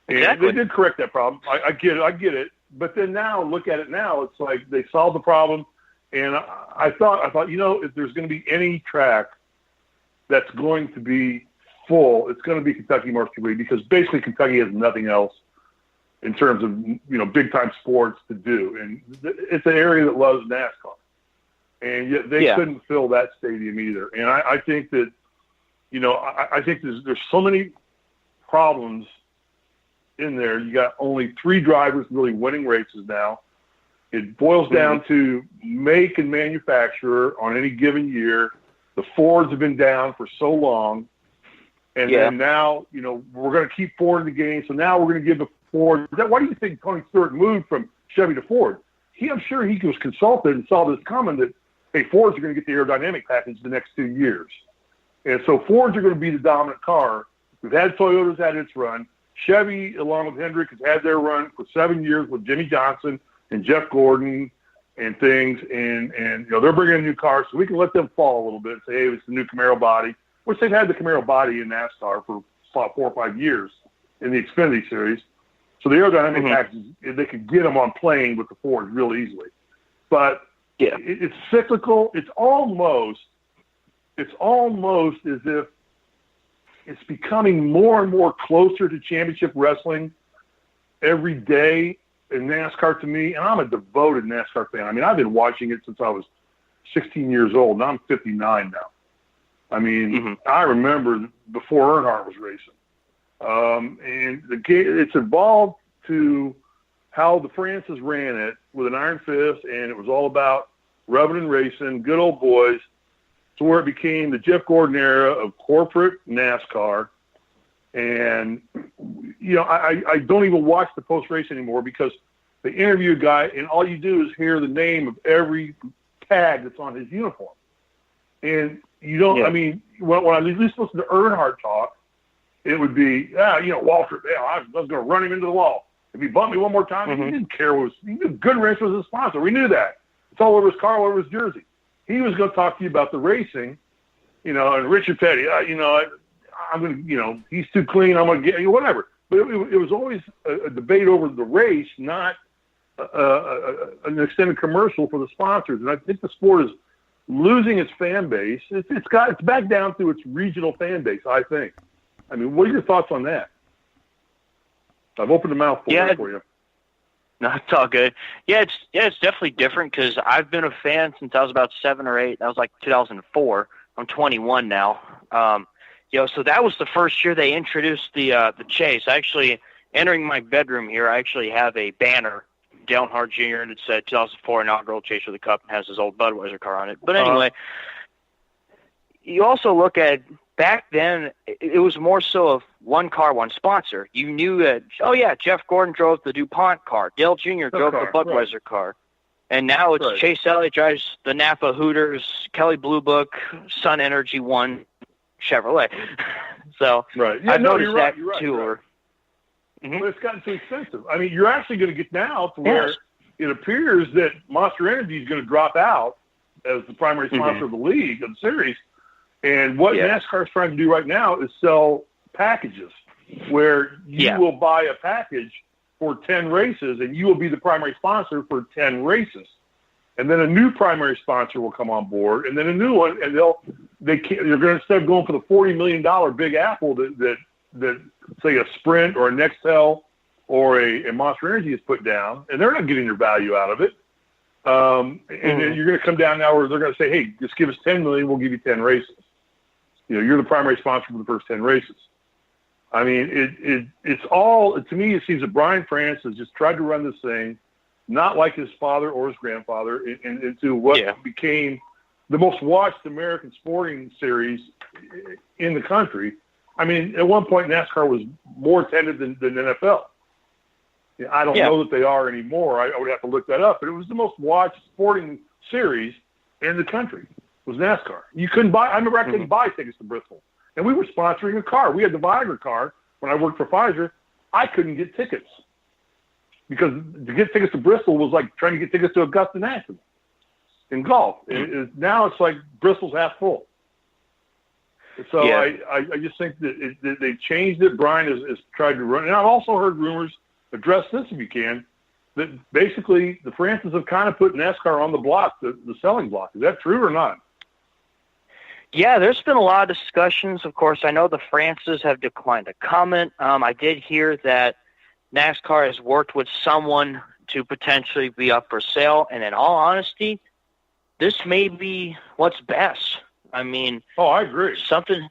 Speaker 4: Exactly.
Speaker 2: And they did correct that problem. I get it. But then now, look at it now. It's like they solved the problem. And I thought, if there's going to be any track that's going to be full, it's going to be Kentucky Motor Speedway, because basically Kentucky has nothing else in terms of, big time sports to do. And it's an area that loves NASCAR. And yet they couldn't fill that stadium either. And I think that, I think there's so many problems in there. You got only 3 drivers really winning races now. It boils down to make and manufacturer on any given year. The Fords have been down for so long. And then now, we're going to keep Ford in the game. So now we're going to give the Ford. Why do you think Tony Stewart moved from Chevy to Ford? I'm sure he was consulted and saw this coming, that, hey, Fords are going to get the aerodynamic package the next 2 years. And so Fords are going to be the dominant car. We've had Toyota's had its run. Chevy, along with Hendrick, has had their run for 7 years with Jimmy Johnson and Jeff Gordon and things. And they're bringing in new cars, so we can let them fall a little bit and say, hey, it's the new Camaro body, which they've had the Camaro body in NASCAR for 4 or 5 years in the Xfinity Series. So the aerodynamic packages, they could get them on plane with the Ford real easily. But it's cyclical. It's almost as if it's becoming more and more closer to championship wrestling every day in NASCAR to me. And I'm a devoted NASCAR fan. I mean, I've been watching it since I was 16 years old. Now I'm 59 now. I mean, I remember before Earnhardt was racing. And it's evolved to how the Francis ran it with an iron fist, and it was all about rubbing and racing, good old boys, to where it became the Jeff Gordon era of corporate NASCAR. And, I don't even watch the post-race anymore, because they interview a guy, and all you do is hear the name of every tag that's on his uniform. And you don't, I mean, when I at least listen to Earnhardt talk, it would be, Walter, I was going to run him into the wall. If he bumped me one more time, he didn't care. He knew Goodwrench was his sponsor. We knew that. It's all over his car, all over his jersey. He was going to talk to you about the racing, and Richard Petty, I'm going to, he's too clean, I'm going to get, whatever. But it was always a debate over the race, not an extended commercial for the sponsors. And I think the sport is losing its fan base. It's back down to its regional fan base, I think. I mean, what are your thoughts on that? I've opened the mouth for you.
Speaker 4: No, it's all good. It's definitely different, because I've been a fan since I was about 7 or 8. That was like 2004. I'm 21 now. So that was the first year they introduced the chase. Actually, entering my bedroom here, I actually have a banner, Dale Earnhardt Jr., and it said 2004 inaugural chase for the Cup, and has his old Budweiser car on it. But anyway, you also look at back then, it was more so of one car, one sponsor. You knew that, Jeff Gordon drove the DuPont car. Dale Jr. drove the Budweiser car. And now it's Chase Elliott drives the Napa Hooters, Kelly Blue Book, Sun Energy One Chevrolet. So I've noticed that too.
Speaker 2: But it's gotten too expensive. I mean, you're actually going to get now to where it appears that Monster Energy is going to drop out as the primary sponsor of the league, of the series. And what NASCAR is trying to do right now is sell packages, where you will buy a package for 10 races, and you will be the primary sponsor for 10 races. And then a new primary sponsor will come on board, and then a new one, and they're going to, instead of going for the $40 million Big Apple that say a Sprint or a Nextel or a Monster Energy has put down, and they're not getting their value out of it. And then you're going to come down now where they're going to say, hey, just give us $10 million, we'll give you 10 races. You're the primary sponsor for the first 10 races. I mean, it's all, to me, it seems that Brian France has just tried to run this thing, not like his father or his grandfather, into what became the most watched American sporting series in the country. I mean, at one point, NASCAR was more attended than NFL. I don't know that they are anymore. I would have to look that up. But it was the most watched sporting series in the country, was NASCAR. You couldn't buy – I remember I couldn't buy tickets to Bristol. And we were sponsoring a car. We had the Viagra car when I worked for Pfizer. I couldn't get tickets, because to get tickets to Bristol was like trying to get tickets to Augusta National in golf. Now it's like Bristol's half full. So I just think that they changed it. Brian has tried to run. And I've also heard rumors, address this if you can, that basically the Francis have kind of put NASCAR on the block, the selling block. Is that true or not?
Speaker 4: Yeah, there's been a lot of discussions. Of course, I know the Francis have declined to comment. I did hear that NASCAR has worked with someone to potentially be up for sale. And in all honesty, this may be what's best. I mean,
Speaker 2: I agree.
Speaker 4: Something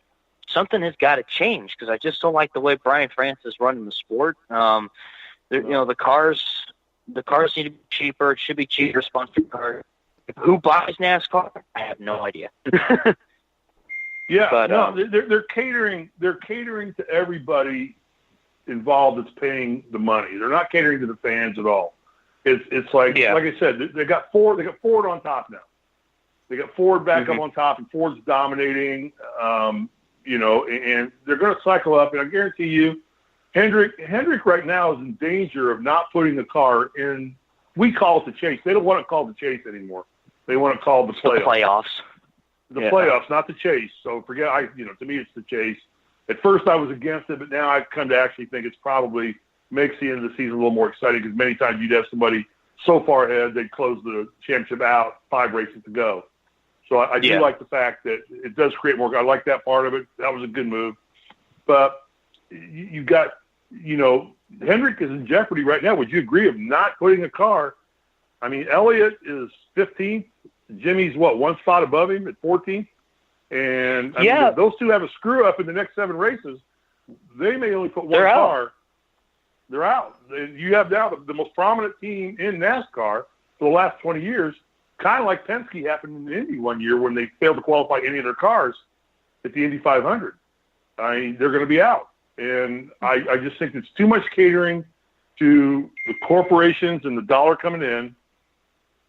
Speaker 4: has got to change because I just don't like the way Brian France is running the sport. You know, the cars need to be cheaper. It should be cheaper sponsored cars. Who buys NASCAR? I have no idea.
Speaker 2: Yeah,
Speaker 4: but,
Speaker 2: they're catering. They're catering to everybody involved that's paying the money. They're not catering to the fans at all. It's like I said, they got Ford. They got Ford on top now. They got Ford back up on top, and Ford's dominating. You know, and they're going to cycle up. And I guarantee you, Hendrick right now is in danger of not putting the car in. We call it the chase. They don't want it called the chase anymore. They want it called the playoffs. The playoffs, not the chase. So to me, it's the chase. At first, I was against it, but now I've come to actually think it's probably makes the end of the season a little more exciting because many times you'd have somebody so far ahead they'd close the championship out 5 races to go. So I do like the fact that it does create more. I like that part of it. That was a good move. But you got, Hendrick is in jeopardy right now. Would you agree of not putting a car? I mean, Elliott is 15th. Jimmy's one spot above him at 14th. And I mean, if those two have a screw up in the next 7 races, they may only put one car. They're out. You have now the most prominent team in NASCAR for the last 20 years, kind of like Penske happened in the Indy one year when they failed to qualify any of their cars at the Indy 500. I mean, they're going to be out. And I just think it's too much catering to the corporations and the dollar coming in,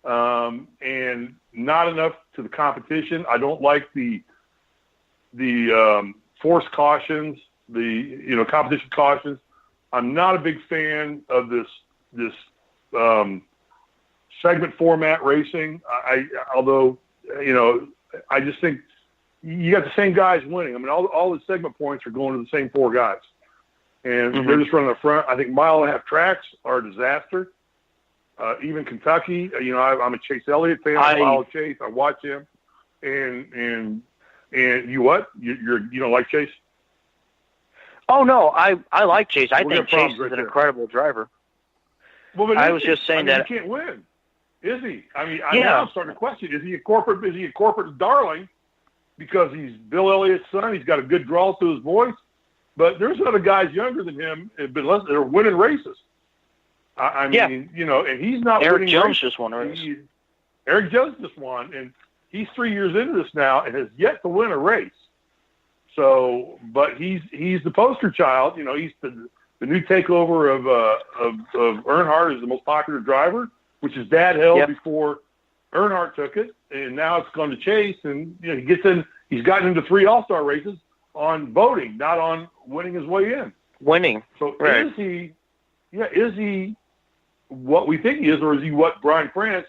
Speaker 2: and not enough to the competition. I don't like the forced cautions, the competition cautions. I'm not a big fan of this segment format racing. Although I just think you got the same guys winning. I mean, all the segment points are going to the same 4 guys, and they're just running up front. I think 1.5 tracks are a disaster. Even Kentucky, I'm a Chase Elliott fan. I follow Chase. I watch him, and you what? You don't like Chase?
Speaker 4: Oh no, I like Chase. I think Chase is an incredible driver.
Speaker 2: Well, but
Speaker 4: I was just saying that
Speaker 2: he can't win, is he? I mean, now I'm starting to question: is he a corporate darling because he's Bill Elliott's son? He's got a good drawl to his voice, but there's other guys younger than him, but they're winning races. I mean, and he's not
Speaker 4: Eric
Speaker 2: winning
Speaker 4: Jones
Speaker 2: races.
Speaker 4: Just won a race.
Speaker 2: Eric Jones just won, and he's 3 years into this now and has yet to win a race. So, but he's the poster child. He's the new takeover of Earnhardt as the most popular driver, which his dad held before Earnhardt took it, and now it's gone to Chase. And he's gotten into 3 All-Star races on voting, not on winning his way in.
Speaker 4: Winning.
Speaker 2: So is he what we think he is, or is he what Brian France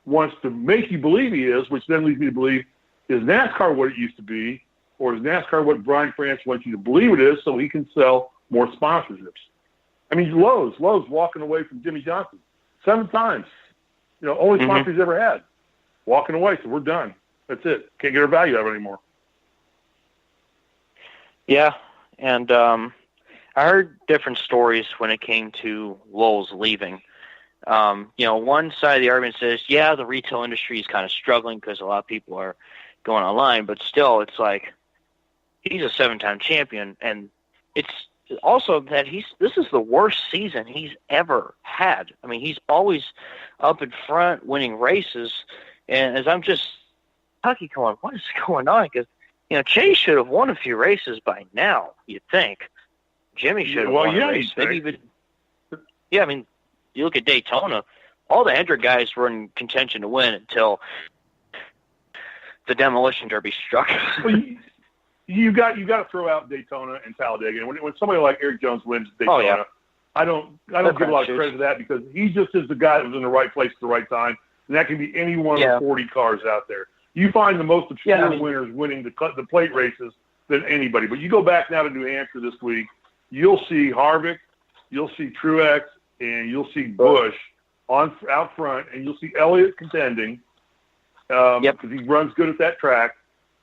Speaker 2: wants to make you believe he is, which then leads me to believe, is NASCAR what it used to be, or is NASCAR what Brian France wants you to believe it is so he can sell more sponsorships? I mean, Lowe's walking away from Jimmy Johnson 7 times. Only sponsor he's ever had. Walking away, so we're done. That's it. Can't get our value out of it anymore.
Speaker 4: Yeah, and I heard different stories when it came to Lowe's leaving. One side of the argument says, the retail industry is kind of struggling because a lot of people are going online, but still, it's like he's a 7-time champion, and it's also that this is the worst season he's ever had. I mean, he's always up in front, winning races, and as I'm just Kentucky going, what is going on? Because Chase should have won a few races by now. You'd think Jimmy should have won a race. Maybe even. Yeah, I mean, you look at Daytona, all the Hendrick guys were in contention to win until the demolition derby struck.
Speaker 2: Well, you got to throw out Daytona and Talladega. And when somebody like Eric Jones wins Daytona, I don't give a lot of credit to that because he just is the guy that was in the right place at the right time, and that can be any one of the 40 cars out there. You find the most obscure winners winning the plate races than anybody. But you go back now to New Hampshire this week, you'll see Harvick, you'll see Truex, and you'll see Busch out front, and you'll see Elliott contending because he runs good at that track.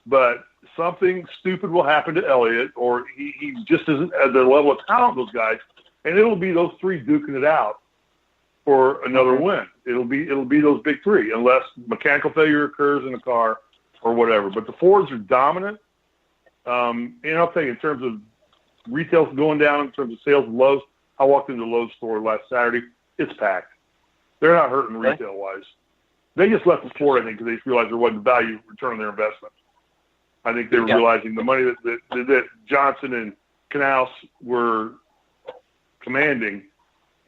Speaker 2: But something stupid will happen to Elliott, or he just isn't at the level of talent of those guys, and it'll be those three duking it out for another win. It'll be those big three, unless mechanical failure occurs in the car or whatever. But the Fords are dominant. And I'll tell you, in terms of retail going down, in terms of sales of Lowe's, I walked into the Lowe's store last Saturday. It's packed. They're not hurting retail-wise. They just left the floor, I think, because they just realized there wasn't value return on their investment. I think they were realizing the money that Johnson and Knaus were commanding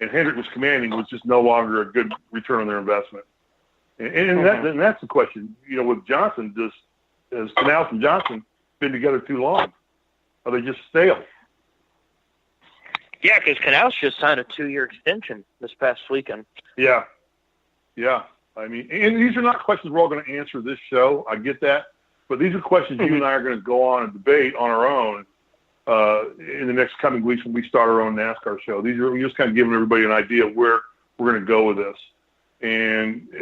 Speaker 2: and Hendrick was commanding was just no longer a good return on their investment. And that's the question. You know, with Johnson, has Knaus and Johnson been together too long? Are they just stale?
Speaker 4: Yeah, because Knaus just signed a 2-year extension this past weekend.
Speaker 2: Yeah. I mean, and these are not questions we're all going to answer this show. I get that. But these are questions you and I are going to go on and debate on our own in the next coming weeks when we start our own NASCAR show. We're just kind of giving everybody an idea of where we're going to go with this.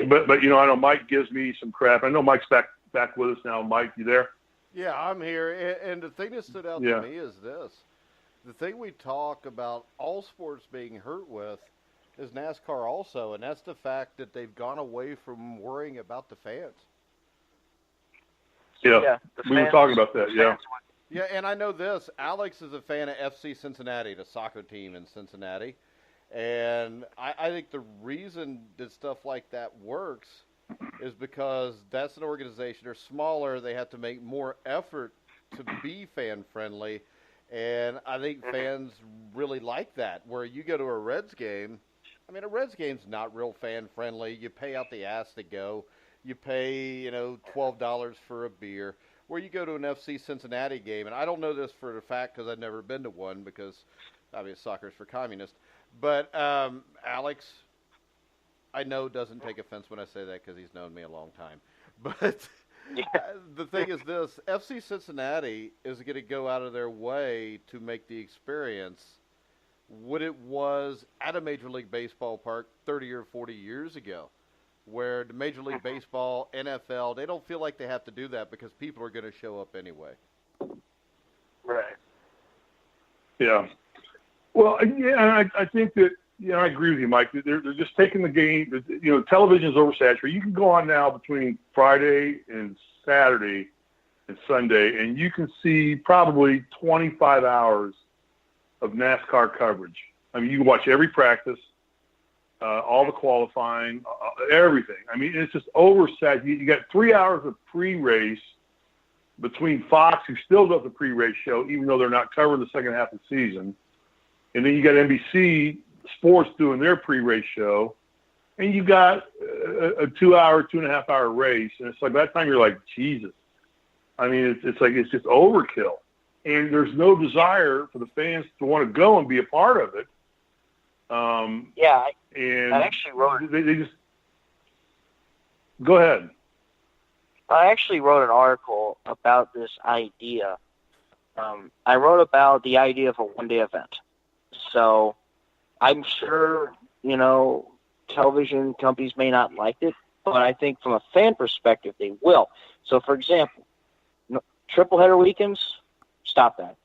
Speaker 2: But you know, I know Mike gives me some crap. I know Mike's back with us now. Mike, you there?
Speaker 1: Yeah, I'm here. And the thing that stood out to me is this. The thing we talk about all sports being hurt with is NASCAR also, and that's the fact that they've gone away from worrying about the fans.
Speaker 2: Yeah, we were talking about that,
Speaker 1: Yeah, and I know this. Alex is a fan of FC Cincinnati, the soccer team in Cincinnati. And I think the reason that stuff like that works is because that's an organization. They're smaller. They have to make more effort to be fan-friendly. And I think fans really like that. Where you go to a Reds game, I mean, a Reds game's not real fan-friendly. You pay out the ass to go. You pay, $12 for a beer. Where you go to an FC Cincinnati game, and I don't know this for a fact because I've never been to one because, obviously, soccer's for communists. But Alex, I know, doesn't take offense when I say that because he's known me a long time. But the thing is this, FC Cincinnati is going to go out of their way to make the experience what it was at a Major League Baseball park 30 or 40 years ago. Where the Major League Baseball, NFL, they don't feel like they have to do that because people are going to show up anyway.
Speaker 4: Right.
Speaker 2: Yeah. Well, I think that, I agree with you, Mike. They're just taking the game. Television is oversaturated. You can go on now between Friday and Saturday and Sunday, and you can see probably 25 hours of NASCAR coverage. I mean, you can watch every practice. All the qualifying, everything. I mean, it's just oversaturated. You got 3 hours of pre-race between Fox, who still does the pre-race show, even though they're not covering the second half of the season. And then you got NBC Sports doing their pre-race show. And you got a 2.5 hour race. And it's like, by that time you're like, Jesus. I mean, it's just overkill. And there's no desire for the fans to want to go and be a part of it.
Speaker 4: I actually wrote.
Speaker 2: They just go ahead.
Speaker 4: I actually wrote an article about this idea. I wrote about the idea of a one-day event. So I'm sure television companies may not like it, but I think from a fan perspective they will. So, for example, triple header weekends, stop that.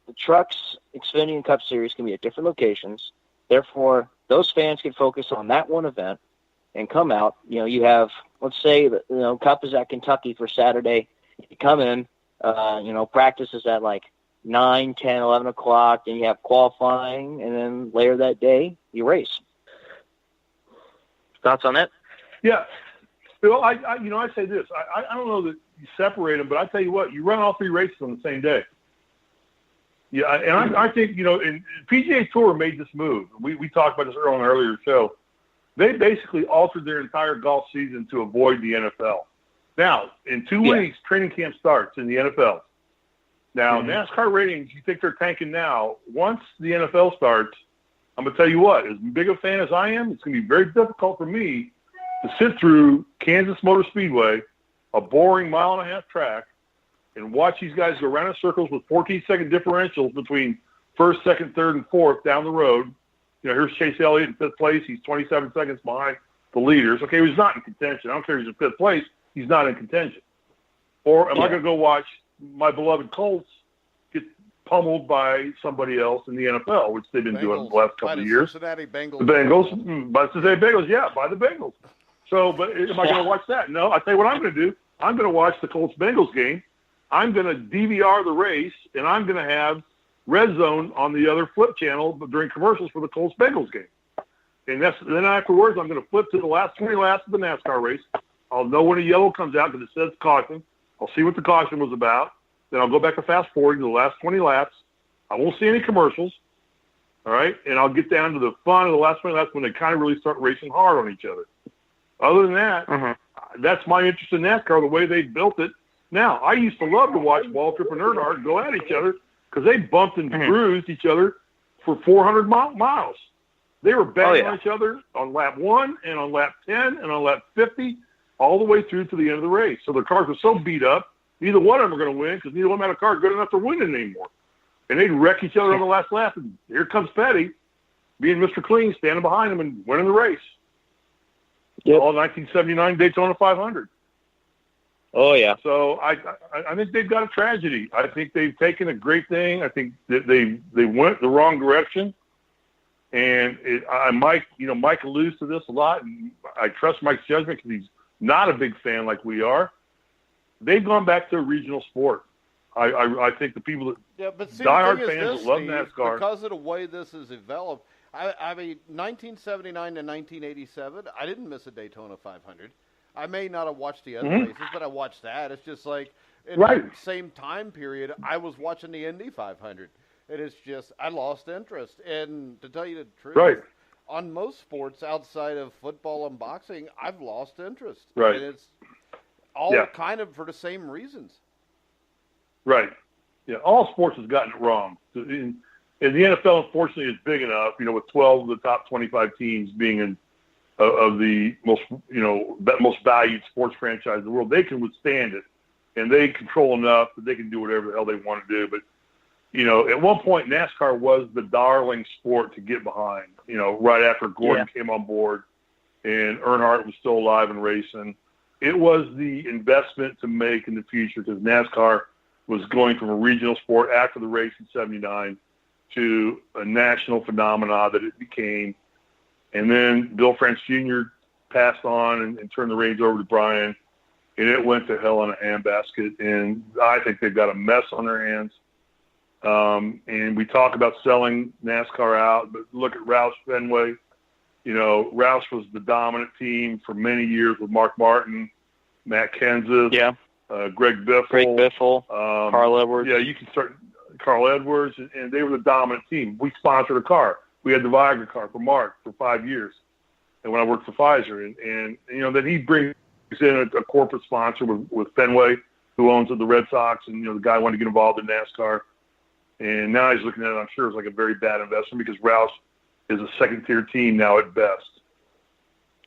Speaker 4: The Trucks Xfinity and Cup Series can be at different locations. Therefore, those fans can focus on that one event and come out. You have, let's say, Cup is at Kentucky for Saturday. You come in, practice is at like 9, 10, 11 o'clock, then you have qualifying, and then later that day, you race. Thoughts on that?
Speaker 2: Yeah. Well, I say this. I don't know that you separate them, but I tell you what, you run all three races on the same day. Yeah, and I think, and PGA Tour made this move. We talked about this on an earlier show. They basically altered their entire golf season to avoid the NFL. Now, in 2 weeks, training camp starts in the NFL. Now, NASCAR ratings, you think they're tanking now. Once the NFL starts, I'm going to tell you what, as big a fan as I am, it's going to be very difficult for me to sit through Kansas Motor Speedway, a boring 1.5-mile track, and watch these guys go around in circles with 14-second differentials between first, second, third, and fourth down the road. Here's Chase Elliott in fifth place. He's 27 seconds behind the leaders. Okay, he's not in contention. I don't care if he's in fifth place. He's not in contention. Or am I going to go watch my beloved Colts get pummeled by somebody else in the NFL, which they've been doing the last couple of years?
Speaker 1: Cincinnati Bengals.
Speaker 2: The Bengals. By the Cincinnati Bengals, yeah, by the Bengals. So, but am I going to watch that? No, I'll tell you what I'm going to do. I'm going to watch the Colts-Bengals game. I'm going to DVR the race, and I'm going to have Red Zone on the other flip channel during commercials for the Colts-Bengals game. And then afterwards, I'm going to flip to the last 20 laps of the NASCAR race. I'll know when a yellow comes out because it says caution. I'll see what the caution was about. Then I'll go back to fast forward to the last 20 laps. I won't see any commercials. All right? And I'll get down to the fun of the last 20 laps when they kind of really start racing hard on each other. Other than that, that's my interest in NASCAR, the way they built it. Now, I used to love to watch Waltrip and Earnhardt go at each other because they bumped and bruised each other for 400 miles. They were banging on each other on lap 1 and on lap 10 and on lap 50 all the way through to the end of the race. So their cars were so beat up, neither one of them are going to win because neither one had a car good enough to win it anymore. And they'd wreck each other on the last lap, and here comes Petty, being Mr. Clean, standing behind him and winning the race. Yep. All 1979 Daytona 500.
Speaker 4: Oh, yeah.
Speaker 2: So I think they've got a tragedy. I think they've taken a great thing. I think that they went the wrong direction. And Mike alludes to this a lot, and I trust Mike's judgment because he's not a big fan like we are. They've gone back to a regional sport. I think the people that diehard fans that love NASCAR,
Speaker 1: because of the way this has developed. I mean, 1979 to 1987, I didn't miss a Daytona 500. I may not have watched the other races, but I watched that. It's just like in the same time period, I was watching the Indy 500. It is just, I lost interest. And to tell you the truth, on most sports outside of football and boxing, I've lost interest.
Speaker 2: Right.
Speaker 1: And it's all kind of for the same reasons.
Speaker 2: Right. Yeah, all sports has gotten it wrong. And the NFL, unfortunately, is big enough, with 12 of the top 25 teams being in of the most valued sports franchise in the world. They can withstand it, and they control enough that they can do whatever the hell they want to do. But, at one point, NASCAR was the darling sport to get behind, right after Gordon came on board and Earnhardt was still alive and racing. It was the investment to make in the future because NASCAR was going from a regional sport after the race in 79 to a national phenomenon that it became. And then Bill France Jr. passed on and turned the reins over to Brian, and it went to hell in a handbasket. And I think they've got a mess on their hands. And we talk about selling NASCAR out, but look at Roush Fenway. Roush was the dominant team for many years with Mark Martin, Matt Kenseth, Greg Biffle,
Speaker 4: Carl Edwards.
Speaker 2: Yeah, you can start Carl Edwards, and they were the dominant team. We sponsored a car. We had the Viagra car for Mark for 5 years, and when I worked for Pfizer, and then he brings in a corporate sponsor with Fenway, who owns the Red Sox, and the guy wanted to get involved in NASCAR, and now he's looking at it. I'm sure it's like a very bad investment because Roush is a second-tier team now at best.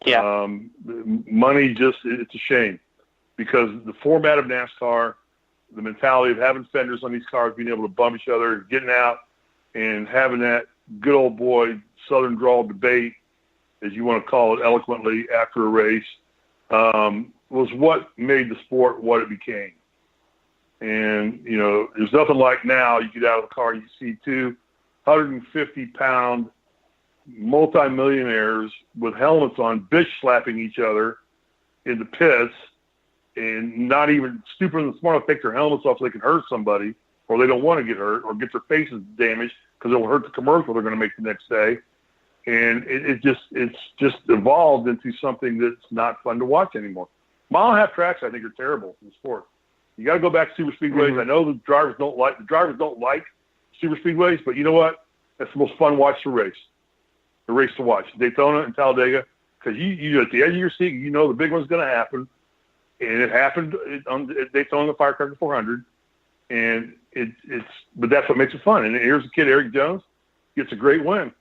Speaker 4: Yeah,
Speaker 2: money it's a shame because the format of NASCAR, the mentality of having fenders on these cars, being able to bump each other, getting out, and having that good old boy Southern drawl debate, as you want to call it eloquently, after a race, was what made the sport what it became. And, there's nothing like now you get out of the car and you see 250-pound multimillionaires with helmets on, bitch slapping each other in the pits, and not even stupid and smart to take their helmets off so they can hurt somebody, or they don't want to get hurt, or get their faces damaged because it will hurt the commercial they're going to make the next day. And it's just evolved into something that's not fun to watch anymore. Mile-and-a-half tracks, I think, are terrible in the sport. You got to go back to super speedways. I know the drivers don't like super speedways, but you know what? That's the most fun watch to race. The race to watch, Daytona and Talladega, because you at the edge of your seat, the big one's going to happen. And it happened at Daytona, the Firecracker 400, but that's what makes it fun. And here's a kid, Eric Jones, gets a great win,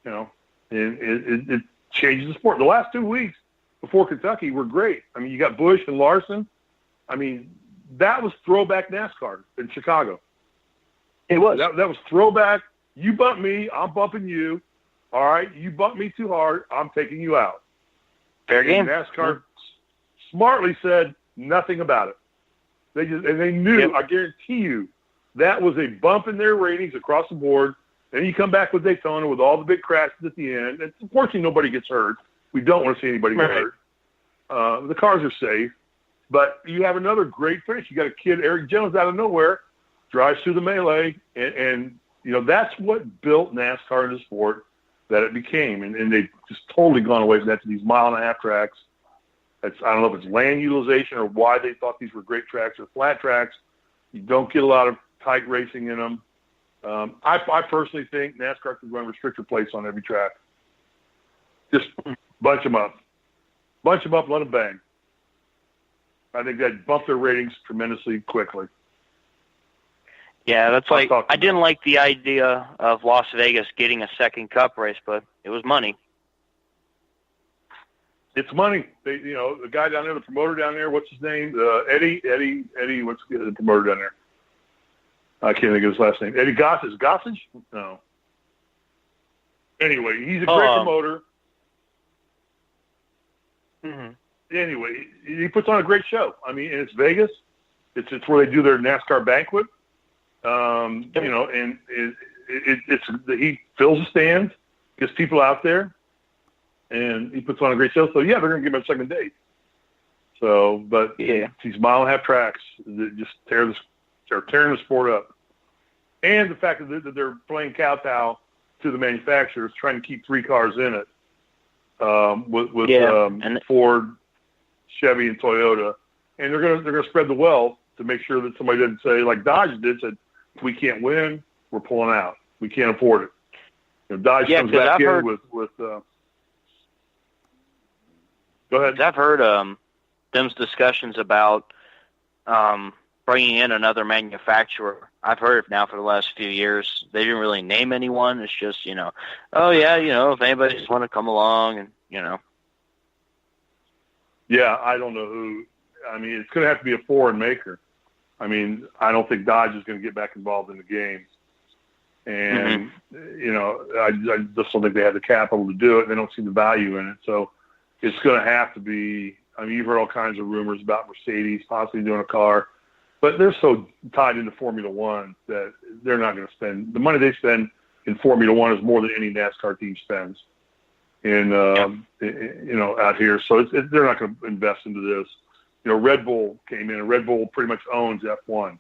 Speaker 2: and it changes the sport. The last 2 weeks before Kentucky were great. I mean, you got Busch and Larson. I mean, that was throwback NASCAR in Chicago.
Speaker 4: It was.
Speaker 2: That was throwback. You bump me, I'm bumping you. All right, you bump me too hard, I'm taking you out.
Speaker 4: Fair game.
Speaker 2: And NASCAR smartly said nothing about it. They knew.
Speaker 4: Yep.
Speaker 2: I guarantee you, that was a bump in their ratings across the board. Then you come back with Daytona with all the big crashes at the end. And unfortunately, nobody gets hurt. We don't want to see anybody get hurt. The cars are safe. But you have another great finish. You got a kid, Eric Jones, out of nowhere, drives through the melee, and that's what built NASCAR into the sport that it became. And they've just totally gone away from that to these mile-and-a-half tracks. I don't know if it's land utilization or why they thought these were great tracks or flat tracks. You don't get a lot of tight racing in them. I personally think NASCAR could run restrictor plates on every track. Just bunch them up. Let them bang. I think that bumped their ratings tremendously quickly.
Speaker 4: Yeah, that's like, I didn't like the idea of Las Vegas getting a second Cup race, but it was money.
Speaker 2: It's money. The guy down there, the promoter down there, what's his name? Eddie, what's the promoter down there? I can't think of his last name. Eddie Gossage. Gossage? No. Anyway, he's a great promoter.
Speaker 4: Mm-hmm.
Speaker 2: Anyway, he puts on a great show. I mean, and it's Vegas. It's where they do their NASCAR banquet. And he fills the stands, gets people out there, and he puts on a great show. So yeah, they're going to give him a second date. So, but these mile-and-a-half tracks that just tearing the sport up, and the fact that they're playing kowtow to the manufacturers, trying to keep 3 cars in it, with Ford, Chevy, and Toyota, and they're gonna spread the wealth to make sure that somebody doesn't say, like Dodge did, said, we can't win, we're pulling out, we can't afford it. Dodge comes back in with go ahead.
Speaker 4: I've heard them's discussions about bringing in another manufacturer. I've heard it now for the last few years. They didn't really name anyone. It's just, if anybody's want to come along and,
Speaker 2: Yeah, I don't know who. I mean, it's going to have to be a foreign maker. I mean, I don't think Dodge is going to get back involved in the game. And, I just don't think they have the capital to do it. They don't see the value in it. So it's going to have to be, you've heard all kinds of rumors about Mercedes possibly doing a car. But they're so tied into Formula One that they're not going to spend – the money they spend in Formula One is more than any NASCAR team spends out here. So they're not going to invest into this. Red Bull came in, and Red Bull pretty much owns F1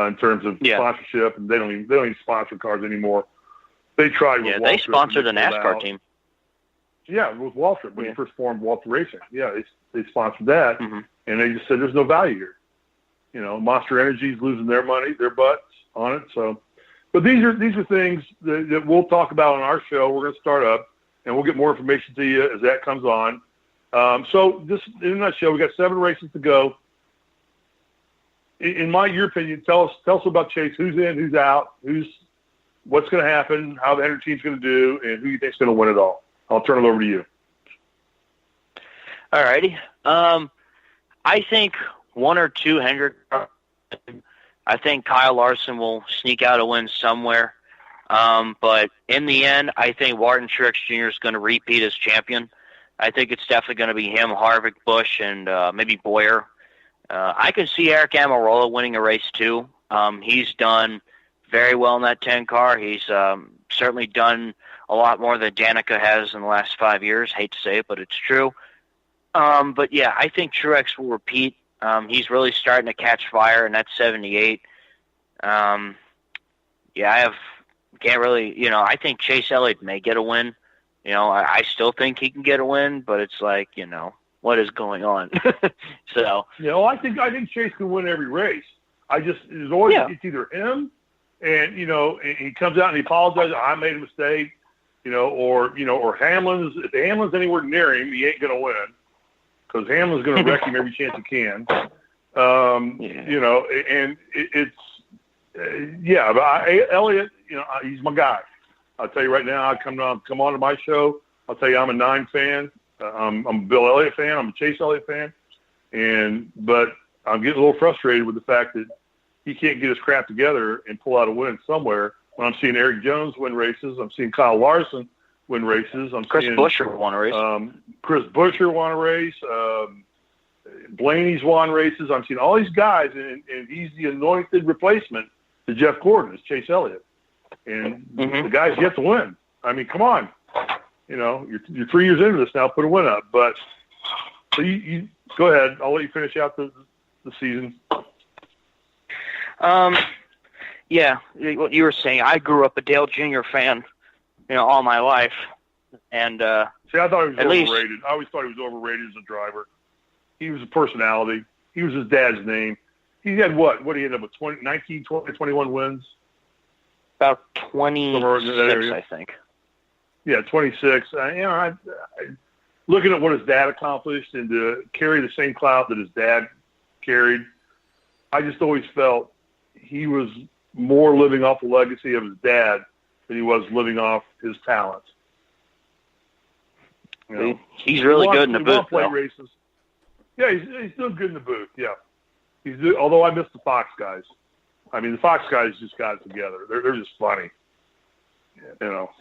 Speaker 2: in terms of sponsorship, and they don't even sponsor cars anymore. They tried with Waltrip.
Speaker 4: They sponsored a NASCAR team.
Speaker 2: Yeah, with Waltrip when he first formed Waltrip Racing. Yeah, they sponsored that, and they just said there's no value here. Monster Energy's losing their money, their butts on it. So, but these are things that we'll talk about on our show. We're going to start up, and we'll get more information to you as that comes on. So just in a nutshell, we got 7 races to go. In your opinion, tell us about Chase. Who's in, who's out, what's going to happen, how the Hendrick team's going to do, and who you think's going to win it all. I'll turn it over to you.
Speaker 4: All righty. I think 1 or 2 Hendrick. I think Kyle Larson will sneak out a win somewhere. But in the end, I think Martin Truex Jr. is going to repeat as champion. I think it's definitely going to be him, Harvick, Busch, and maybe Boyer. I can see Eric Almirola winning a race too. He's done very well in that 10 car. He's certainly done a lot more than Danica has in the last 5 years. Hate to say it, but it's true. But yeah, I think Truex will repeat. He's really starting to catch fire, and that's 78. I think Chase Elliott may get a win. I still think he can get a win, but it's like, what is going on? So.
Speaker 2: I think Chase can win every race. There's always, it's either him and, and he comes out and he apologizes, I made a mistake, or Hamlin's, if Hamlin's anywhere near him, he ain't going to win because Hamlin's going to wreck him every chance he can. Elliott, he's my guy. I'll tell you right now, I come on to my show. I'll tell you, I'm a 9 fan. I'm a Bill Elliott fan. I'm a Chase Elliott fan. But I'm getting a little frustrated with the fact that he can't get his crap together and pull out a win somewhere. When I'm seeing Eric Jones win races, I'm seeing Kyle Larson win races.
Speaker 4: Chris Buescher won a race.
Speaker 2: Chris Buescher won a race. Blaney's won races. I'm seeing all these guys, and he's the anointed replacement to Jeff Gordon, is Chase Elliott. And the guy's yet to win. I mean, come on. You know, you're 3 years into this now. Put a win up. But so you go ahead. I'll let you finish out the season.
Speaker 4: Yeah, what you were saying. I grew up a Dale Jr. fan, all my life, and
Speaker 2: see, I thought he was overrated. I always thought he was overrated as a driver. He was a personality. He was his dad's name. He had what? What did he end up with? 19, 20, 21 wins.
Speaker 4: About 26, I think.
Speaker 2: Yeah, 26. Looking at what his dad accomplished and to carry the same clout that his dad carried, I just always felt he was more living off the legacy of his dad than he was living off his talent.
Speaker 4: He's really good in the booth,
Speaker 2: though. Races. Yeah, he's doing good in the booth. Yeah, although I miss the Fox guys. I mean, the Fox guys just got it together. They're just funny, So.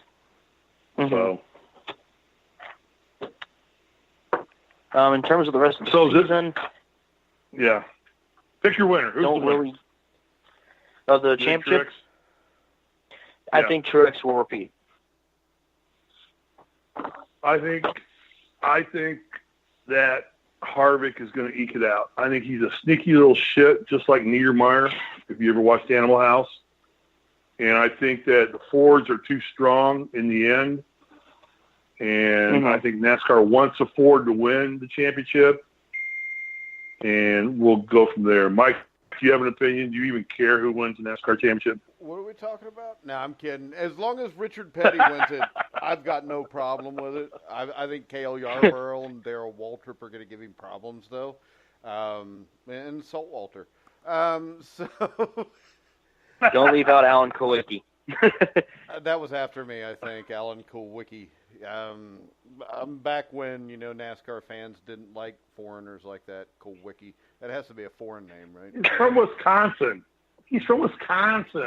Speaker 4: In terms of the rest of the season,
Speaker 2: yeah, pick your winner. Who's the winner?
Speaker 4: Of the championship? I think Truex will repeat.
Speaker 2: I think that Harvick is going to eke it out. I think he's a sneaky little shit, just like Niedermeyer, if you ever watched Animal House. And I think that the Fords are too strong in the end. And I think NASCAR wants a Ford to win the championship. And we'll go from there. Mike, do you have an opinion? Do you even care who wins the NASCAR championship?
Speaker 1: What are we talking about? No, I'm kidding. As long as Richard Petty wins it, I've got no problem with it. I think Cale Yarborough and Darrell Waltrip are going to give him problems, though. And Salt Walter. So
Speaker 4: don't leave out Alan Kulwicki.
Speaker 1: That was after me, I think, Alan Kulwicki. I'm back when, NASCAR fans didn't like foreigners like that, Kulwicki. That has to be a foreign name, right?
Speaker 2: He's from Wisconsin.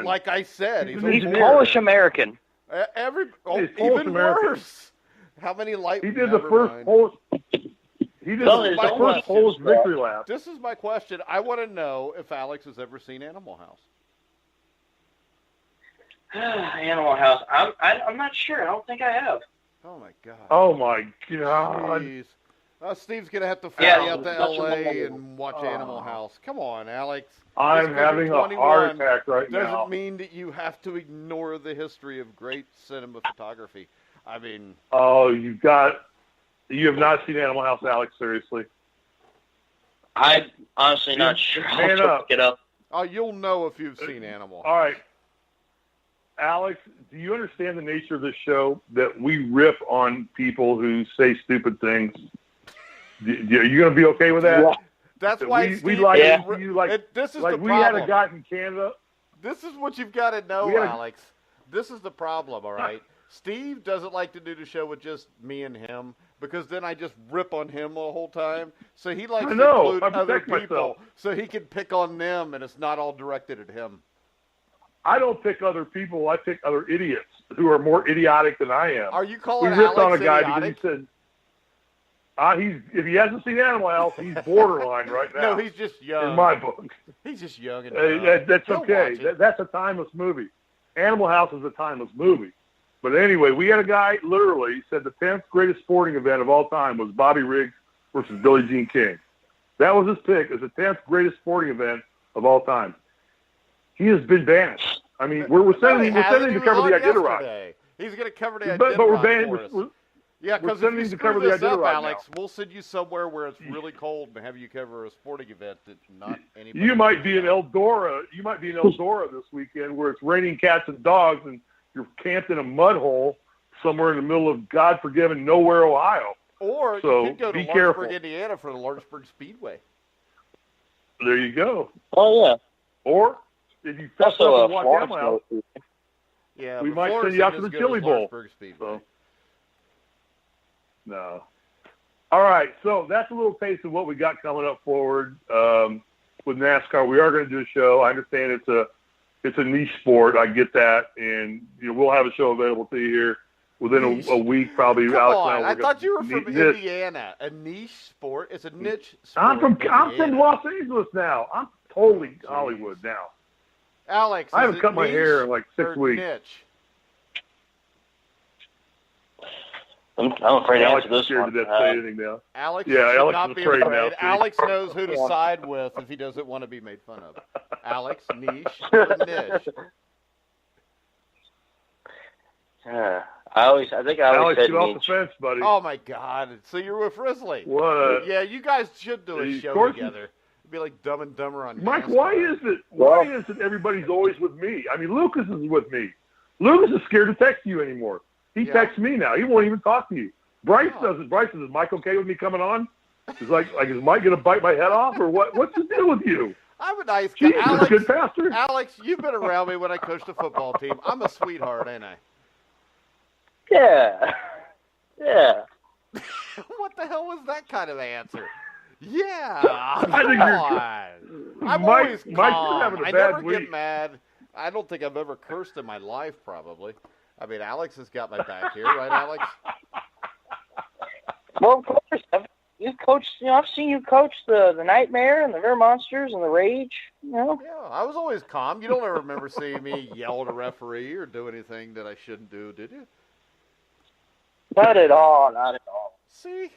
Speaker 2: Like
Speaker 1: I said, he's
Speaker 4: Polish-American.
Speaker 1: Even worse. How many light?
Speaker 2: He did the first Polish. He did the first Polish victory lap.
Speaker 1: This is my question. I want to know if Alex has ever seen Animal House.
Speaker 4: Animal House. I'm not sure. I don't think I have.
Speaker 1: Oh my god.
Speaker 2: Oh my god.
Speaker 1: Jeez. Steve's gonna have to fly out to L.A. and watch Animal House. Come on, Alex.
Speaker 2: I'm having a heart attack right now.
Speaker 1: Doesn't mean that you have to ignore the history of great cinema photography. I mean.
Speaker 2: Oh, you have not seen Animal House, Alex? Seriously?
Speaker 4: I'm honestly not sure. I'll look it up.
Speaker 1: Oh, you'll know if you've seen Animal House.
Speaker 2: All right. Alex, do you understand the nature of this show, that we rip on people who say stupid things? Are you going to be okay with that?
Speaker 1: Yeah. That's why
Speaker 2: this is
Speaker 1: the
Speaker 2: we
Speaker 1: problem.
Speaker 2: Had a guy from Canada.
Speaker 1: This is what you've got to know, Alex. This is the problem, all right? Steve doesn't like to do the show with just me and him, because then I just rip on him the whole time. So he likes to include other people so he can pick on them, and it's not all directed at him.
Speaker 2: I don't pick other people. I pick other idiots who are more idiotic than I am.
Speaker 1: Are you calling
Speaker 2: Alex
Speaker 1: on a guy
Speaker 2: idiotic? Because he said, if he hasn't seen Animal House, he's borderline right now.
Speaker 1: No, he's just young.
Speaker 2: In my book.
Speaker 1: He's just young and dumb.
Speaker 2: That's okay. That's a timeless movie. Animal House is a timeless movie. But anyway, we had a guy literally said the 10th greatest sporting event of all time was Bobby Riggs versus Billie Jean King. That was his pick as the 10th greatest sporting event of all time. He has been banished. I mean, we're sending him to cover the Iditarod.
Speaker 1: He's going to cover the Iditarod.
Speaker 2: But we're banning.
Speaker 1: Yeah, because if you screw this up, Alex, we'll send you somewhere where it's really cold and have you cover a sporting event that not anybody.
Speaker 2: You might be in Eldora. You might be in Eldora this weekend where it's raining cats and dogs, and you're camped in a mud hole somewhere in the middle of God-forgiven nowhere, Ohio.
Speaker 1: Or
Speaker 2: so
Speaker 1: you could go to
Speaker 2: be
Speaker 1: Lawrenceburg,
Speaker 2: careful.
Speaker 1: Indiana for the Lawrenceburg Speedway.
Speaker 2: There you go.
Speaker 4: Oh yeah.
Speaker 2: Or if you fess up and walk Animal House,
Speaker 1: yeah,
Speaker 2: we might send you out to the Chili Bowl. So. No. All right, so that's a little taste of what we got coming up forward. with NASCAR. We are going to do a show. I understand it's a niche sport. I get that, and we'll have a show available to you here within a week, probably.
Speaker 1: Come
Speaker 2: Alex
Speaker 1: on,
Speaker 2: and
Speaker 1: I thought you were from Indiana. A niche sport. It's a niche sport.
Speaker 2: I'm from Los Angeles now. I'm totally Hollywood now.
Speaker 1: Alex,
Speaker 2: I haven't cut my hair in like 6 weeks.
Speaker 1: Niche?
Speaker 4: I'm afraid to
Speaker 2: Alex
Speaker 4: answer this
Speaker 2: is scared
Speaker 4: one.
Speaker 2: to death to say anything now.
Speaker 1: Alex
Speaker 2: Yeah,
Speaker 1: should
Speaker 2: Alex
Speaker 1: not
Speaker 2: is
Speaker 1: be
Speaker 2: afraid
Speaker 1: afraid.
Speaker 2: now, see?
Speaker 1: Alex knows who to side with if he doesn't want to be made fun of. Alex, niche, or niche?
Speaker 4: I think I always
Speaker 2: Alex,
Speaker 4: said
Speaker 2: get off
Speaker 4: niche.
Speaker 2: the fence, buddy.
Speaker 1: Oh, my God. So you're with Risley.
Speaker 2: What?
Speaker 1: Yeah, you guys should do a show together. It'd be like Dumb and Dumber on
Speaker 2: Mike,
Speaker 1: NASCAR.
Speaker 2: why is it everybody's always with me? I mean, Lucas is with me. Lucas is scared to text you anymore. He texts me now. He won't even talk to you. Bryce doesn't. Bryce, is Mike okay with me coming on? Is is Mike going to bite my head off, or what? What's the deal with you?
Speaker 1: I'm a nice guy.
Speaker 2: Jesus,
Speaker 1: Alex,
Speaker 2: Goodpaster.
Speaker 1: Alex, you've been around me when I coached a football team. I'm a sweetheart, ain't I?
Speaker 4: Yeah. Yeah.
Speaker 1: What the hell was that kind of answer? Yeah.
Speaker 2: I think
Speaker 1: I'm
Speaker 2: Mike,
Speaker 1: always calm.
Speaker 2: Mike, you're having a
Speaker 1: I
Speaker 2: bad
Speaker 1: never
Speaker 2: week.
Speaker 1: get mad. I don't think I've ever cursed in my life, probably. I mean, Alex has got my back here, right, Alex?
Speaker 4: Well, of course. You've coached. I've seen you coach the Nightmare and the River Monsters and the Rage.
Speaker 1: Yeah, I was always calm. You don't ever remember seeing me yell at a referee or do anything that I shouldn't do, did you?
Speaker 4: Not at all. Not at all.
Speaker 1: See?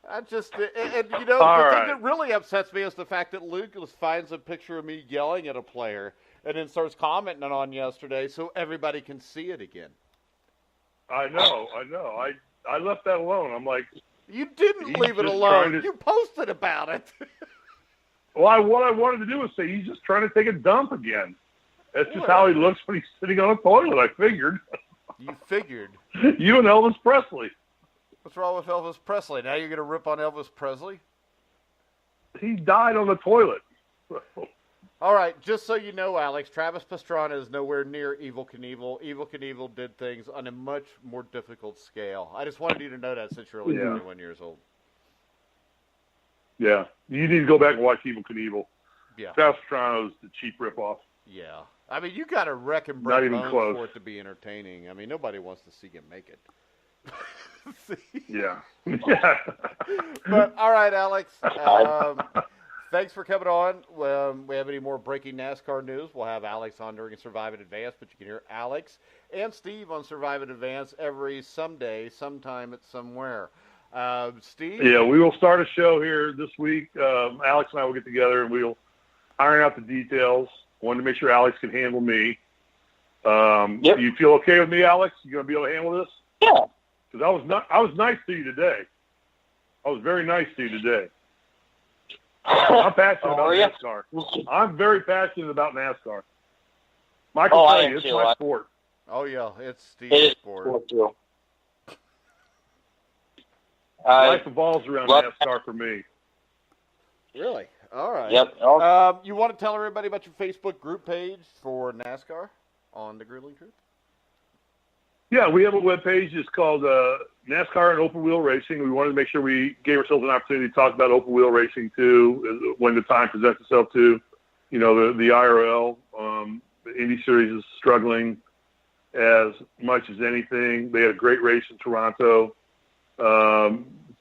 Speaker 1: I just, and the thing that really upsets me is the fact that Lucas finds a picture of me yelling at a player and then starts commenting on yesterday so everybody can see it again.
Speaker 2: I know. I left that alone. I'm like,
Speaker 1: you didn't leave it
Speaker 2: just
Speaker 1: alone. You posted about it.
Speaker 2: Well, what I wanted to do was say he's just trying to take a dump again. That's just how he looks when he's sitting on a toilet. I figured.
Speaker 1: You figured.
Speaker 2: You and Elvis Presley.
Speaker 1: What's wrong with Elvis Presley? Now you're going to rip on Elvis Presley?
Speaker 2: He died on the toilet.
Speaker 1: All right, just so you know, Alex, Travis Pastrana is nowhere near Evel Knievel. Evel Knievel did things on a much more difficult scale. I just wanted you to know that since you're only 21 years old.
Speaker 2: Yeah, you need to go back and watch Evel Knievel.
Speaker 1: Yeah.
Speaker 2: Travis Pastrana is the cheap ripoff.
Speaker 1: Yeah. I mean, you got to wreck and break bones
Speaker 2: close.
Speaker 1: for it to be entertaining. I mean, nobody wants to see him make it.
Speaker 2: Yeah.
Speaker 1: But, all right, Alex. Thanks for coming on. We have any more breaking NASCAR news, we'll have Alex on during Survive in Advance, but you can hear Alex and Steve on Survive in Advance every someday, sometime at somewhere. Steve?
Speaker 2: Yeah, we will start a show here this week. Alex and I will get together, and we'll iron out the details. Wanted to make sure Alex can handle me.
Speaker 4: Yep.
Speaker 2: You feel okay with me, Alex? You going to be able to handle this?
Speaker 4: Yeah.
Speaker 2: Because I was nice to you today. I was very nice to you today. I'm passionate about NASCAR. I'm very passionate about NASCAR. Michael, it's my sport.
Speaker 1: Oh, yeah, it's Steve's sport.
Speaker 2: Life revolves around NASCAR for me.
Speaker 1: Really? All right.
Speaker 4: Yep.
Speaker 1: You want to tell everybody about your Facebook group page for NASCAR on the Grueling Truth?
Speaker 2: Yeah, we have a webpage. It's called NASCAR and Open Wheel Racing. We wanted to make sure we gave ourselves an opportunity to talk about open wheel racing, too, when the time presents itself to, the IRL. The Indy Series is struggling as much as anything. They had a great race in Toronto.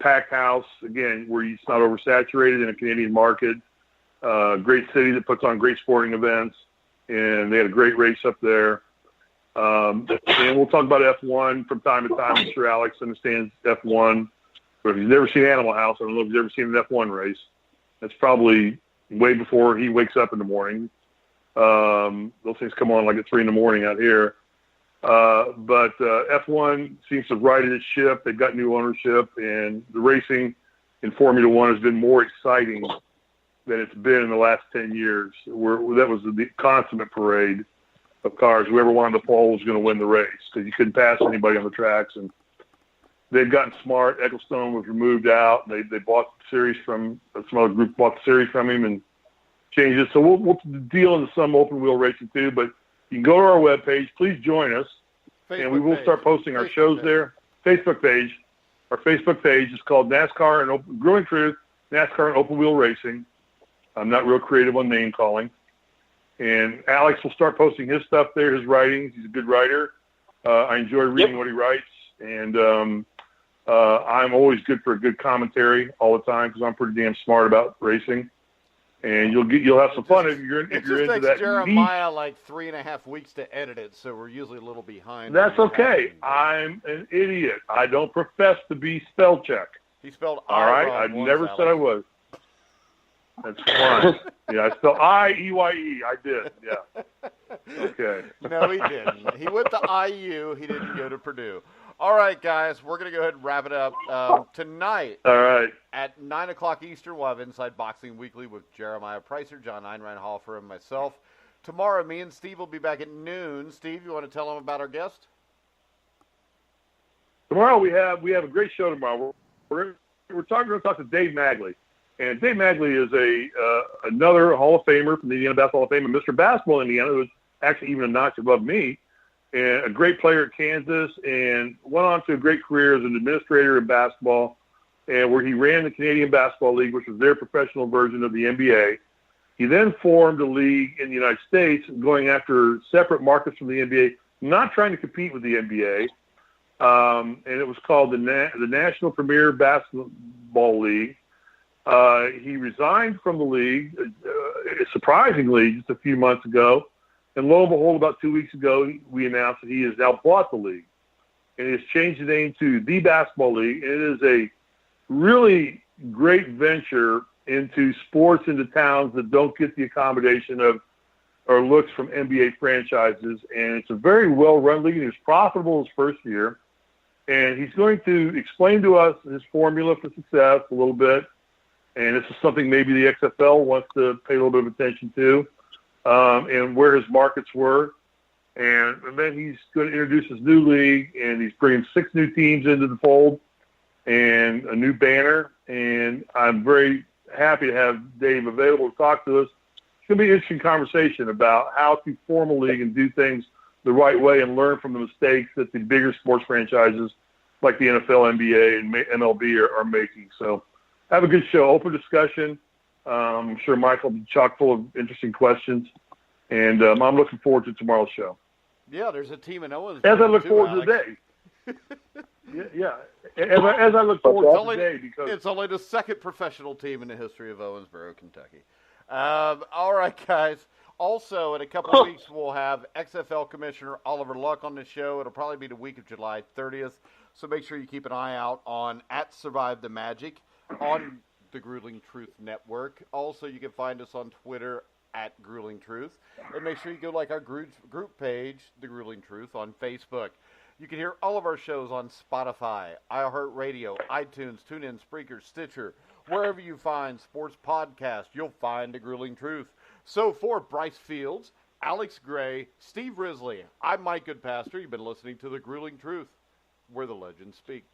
Speaker 2: Packed house, again, where it's not oversaturated in a Canadian market. Great city that puts on great sporting events, and they had a great race up there. And we'll talk about F1 from time to time. I'm sure Alex understands F1. But if he's never seen Animal House, I don't know if he's ever seen an F1 race. That's probably way before he wakes up in the morning. Those things come on like at 3 in the morning out here. But F1 seems to have righted its ship. They've got new ownership, and the racing in Formula One has been more exciting than it's been in the last 10 years. That was the consummate parade of cars. Whoever won the pole was going to win the race because you couldn't pass anybody on the tracks. And they've gotten smart. Ecclestone was removed out. They bought the series from some other group, bought the series from him and changed it. So we'll deal into some open wheel racing too. But you can go to our webpage. Please join us, and we will start posting our shows there. Facebook page. Our Facebook page is called NASCAR and Grueling Truth, NASCAR and Open Wheel Racing. I'm not real creative on name calling. And Alex will start posting his stuff there, his writings. He's a good writer. I enjoy reading what he writes. And I'm always good for a good commentary all the time because I'm pretty damn smart about racing. And you'll have some fun if you're into that. It
Speaker 1: just takes Jeremiah like 3.5 weeks to edit it, so we're usually a little behind.
Speaker 2: That's okay. I'm an idiot. I don't profess to be spell check.
Speaker 1: He spelled
Speaker 2: all right. I've never said I was. That's fine. Yeah, I spelled I-E-Y-E. I did. Yeah. Okay.
Speaker 1: No, he didn't. He went to IU. He didn't go to Purdue. All right, guys, we're going to go ahead and wrap it up. Tonight,
Speaker 2: all right,
Speaker 1: at 9 o'clock Eastern, we'll have Inside Boxing Weekly with Jeremiah Pricer, John Einreinhofer, and myself. Tomorrow, me and Steve will be back at noon. Steve, you want to tell them about our guest?
Speaker 2: Tomorrow we have a great show tomorrow. We're going to talk to Dave Magley. And Dave Magley is another Hall of Famer from the Indiana Basketball Hall of Fame, and Mr. Basketball in Indiana, who was actually even a notch above me. And a great player at Kansas, and went on to a great career as an administrator in basketball, and where he ran the Canadian Basketball League, which was their professional version of the NBA. He then formed a league in the United States, going after separate markets from the NBA, not trying to compete with the NBA, and it was called the National Premier Basketball League. He resigned from the league, surprisingly, just a few months ago. And lo and behold, about 2 weeks ago, we announced that he has now bought the league. And he has changed the name to the Basketball League. And it is a really great venture into sports into towns that don't get the accommodation of or looks from NBA franchises. And it's a very well-run league. He was profitable his first year. And he's going to explain to us his formula for success a little bit. And this is something maybe the XFL wants to pay a little bit of attention to. And where his markets were. And then he's going to introduce his new league, and he's bringing 6 new teams into the fold and a new banner. And I'm very happy to have Dave available to talk to us. It's going to be an interesting conversation about how to form a league and do things the right way and learn from the mistakes that the bigger sports franchises like the NFL, NBA, and MLB are making. So have a good show, open discussion. I'm sure Michael will be chock full of interesting questions, and I'm looking forward to tomorrow's show.
Speaker 1: Yeah, there's a team in Owensboro.
Speaker 2: As I look forward to the day. Yeah. As I look forward to the day, because
Speaker 1: it's only the second professional team in the history of Owensboro, Kentucky. All right, guys. Also, in a couple of weeks, we'll have XFL Commissioner Oliver Luck on the show. It'll probably be the week of July 30th, so make sure you keep an eye out on @SurviveTheMagic on the Grueling Truth Network. Also, you can find us on Twitter @Grueling Truth. And make sure you go like our group page, The Grueling Truth, on Facebook. You can hear all of our shows on Spotify, iHeartRadio, iTunes, TuneIn, Spreaker, Stitcher. Wherever you find sports podcasts, you'll find The Grueling Truth. So for Bryce Fields, Alex Gray, Steve Risley, I'm Mike Goodpaster. You've been listening to The Grueling Truth, where the legends speak.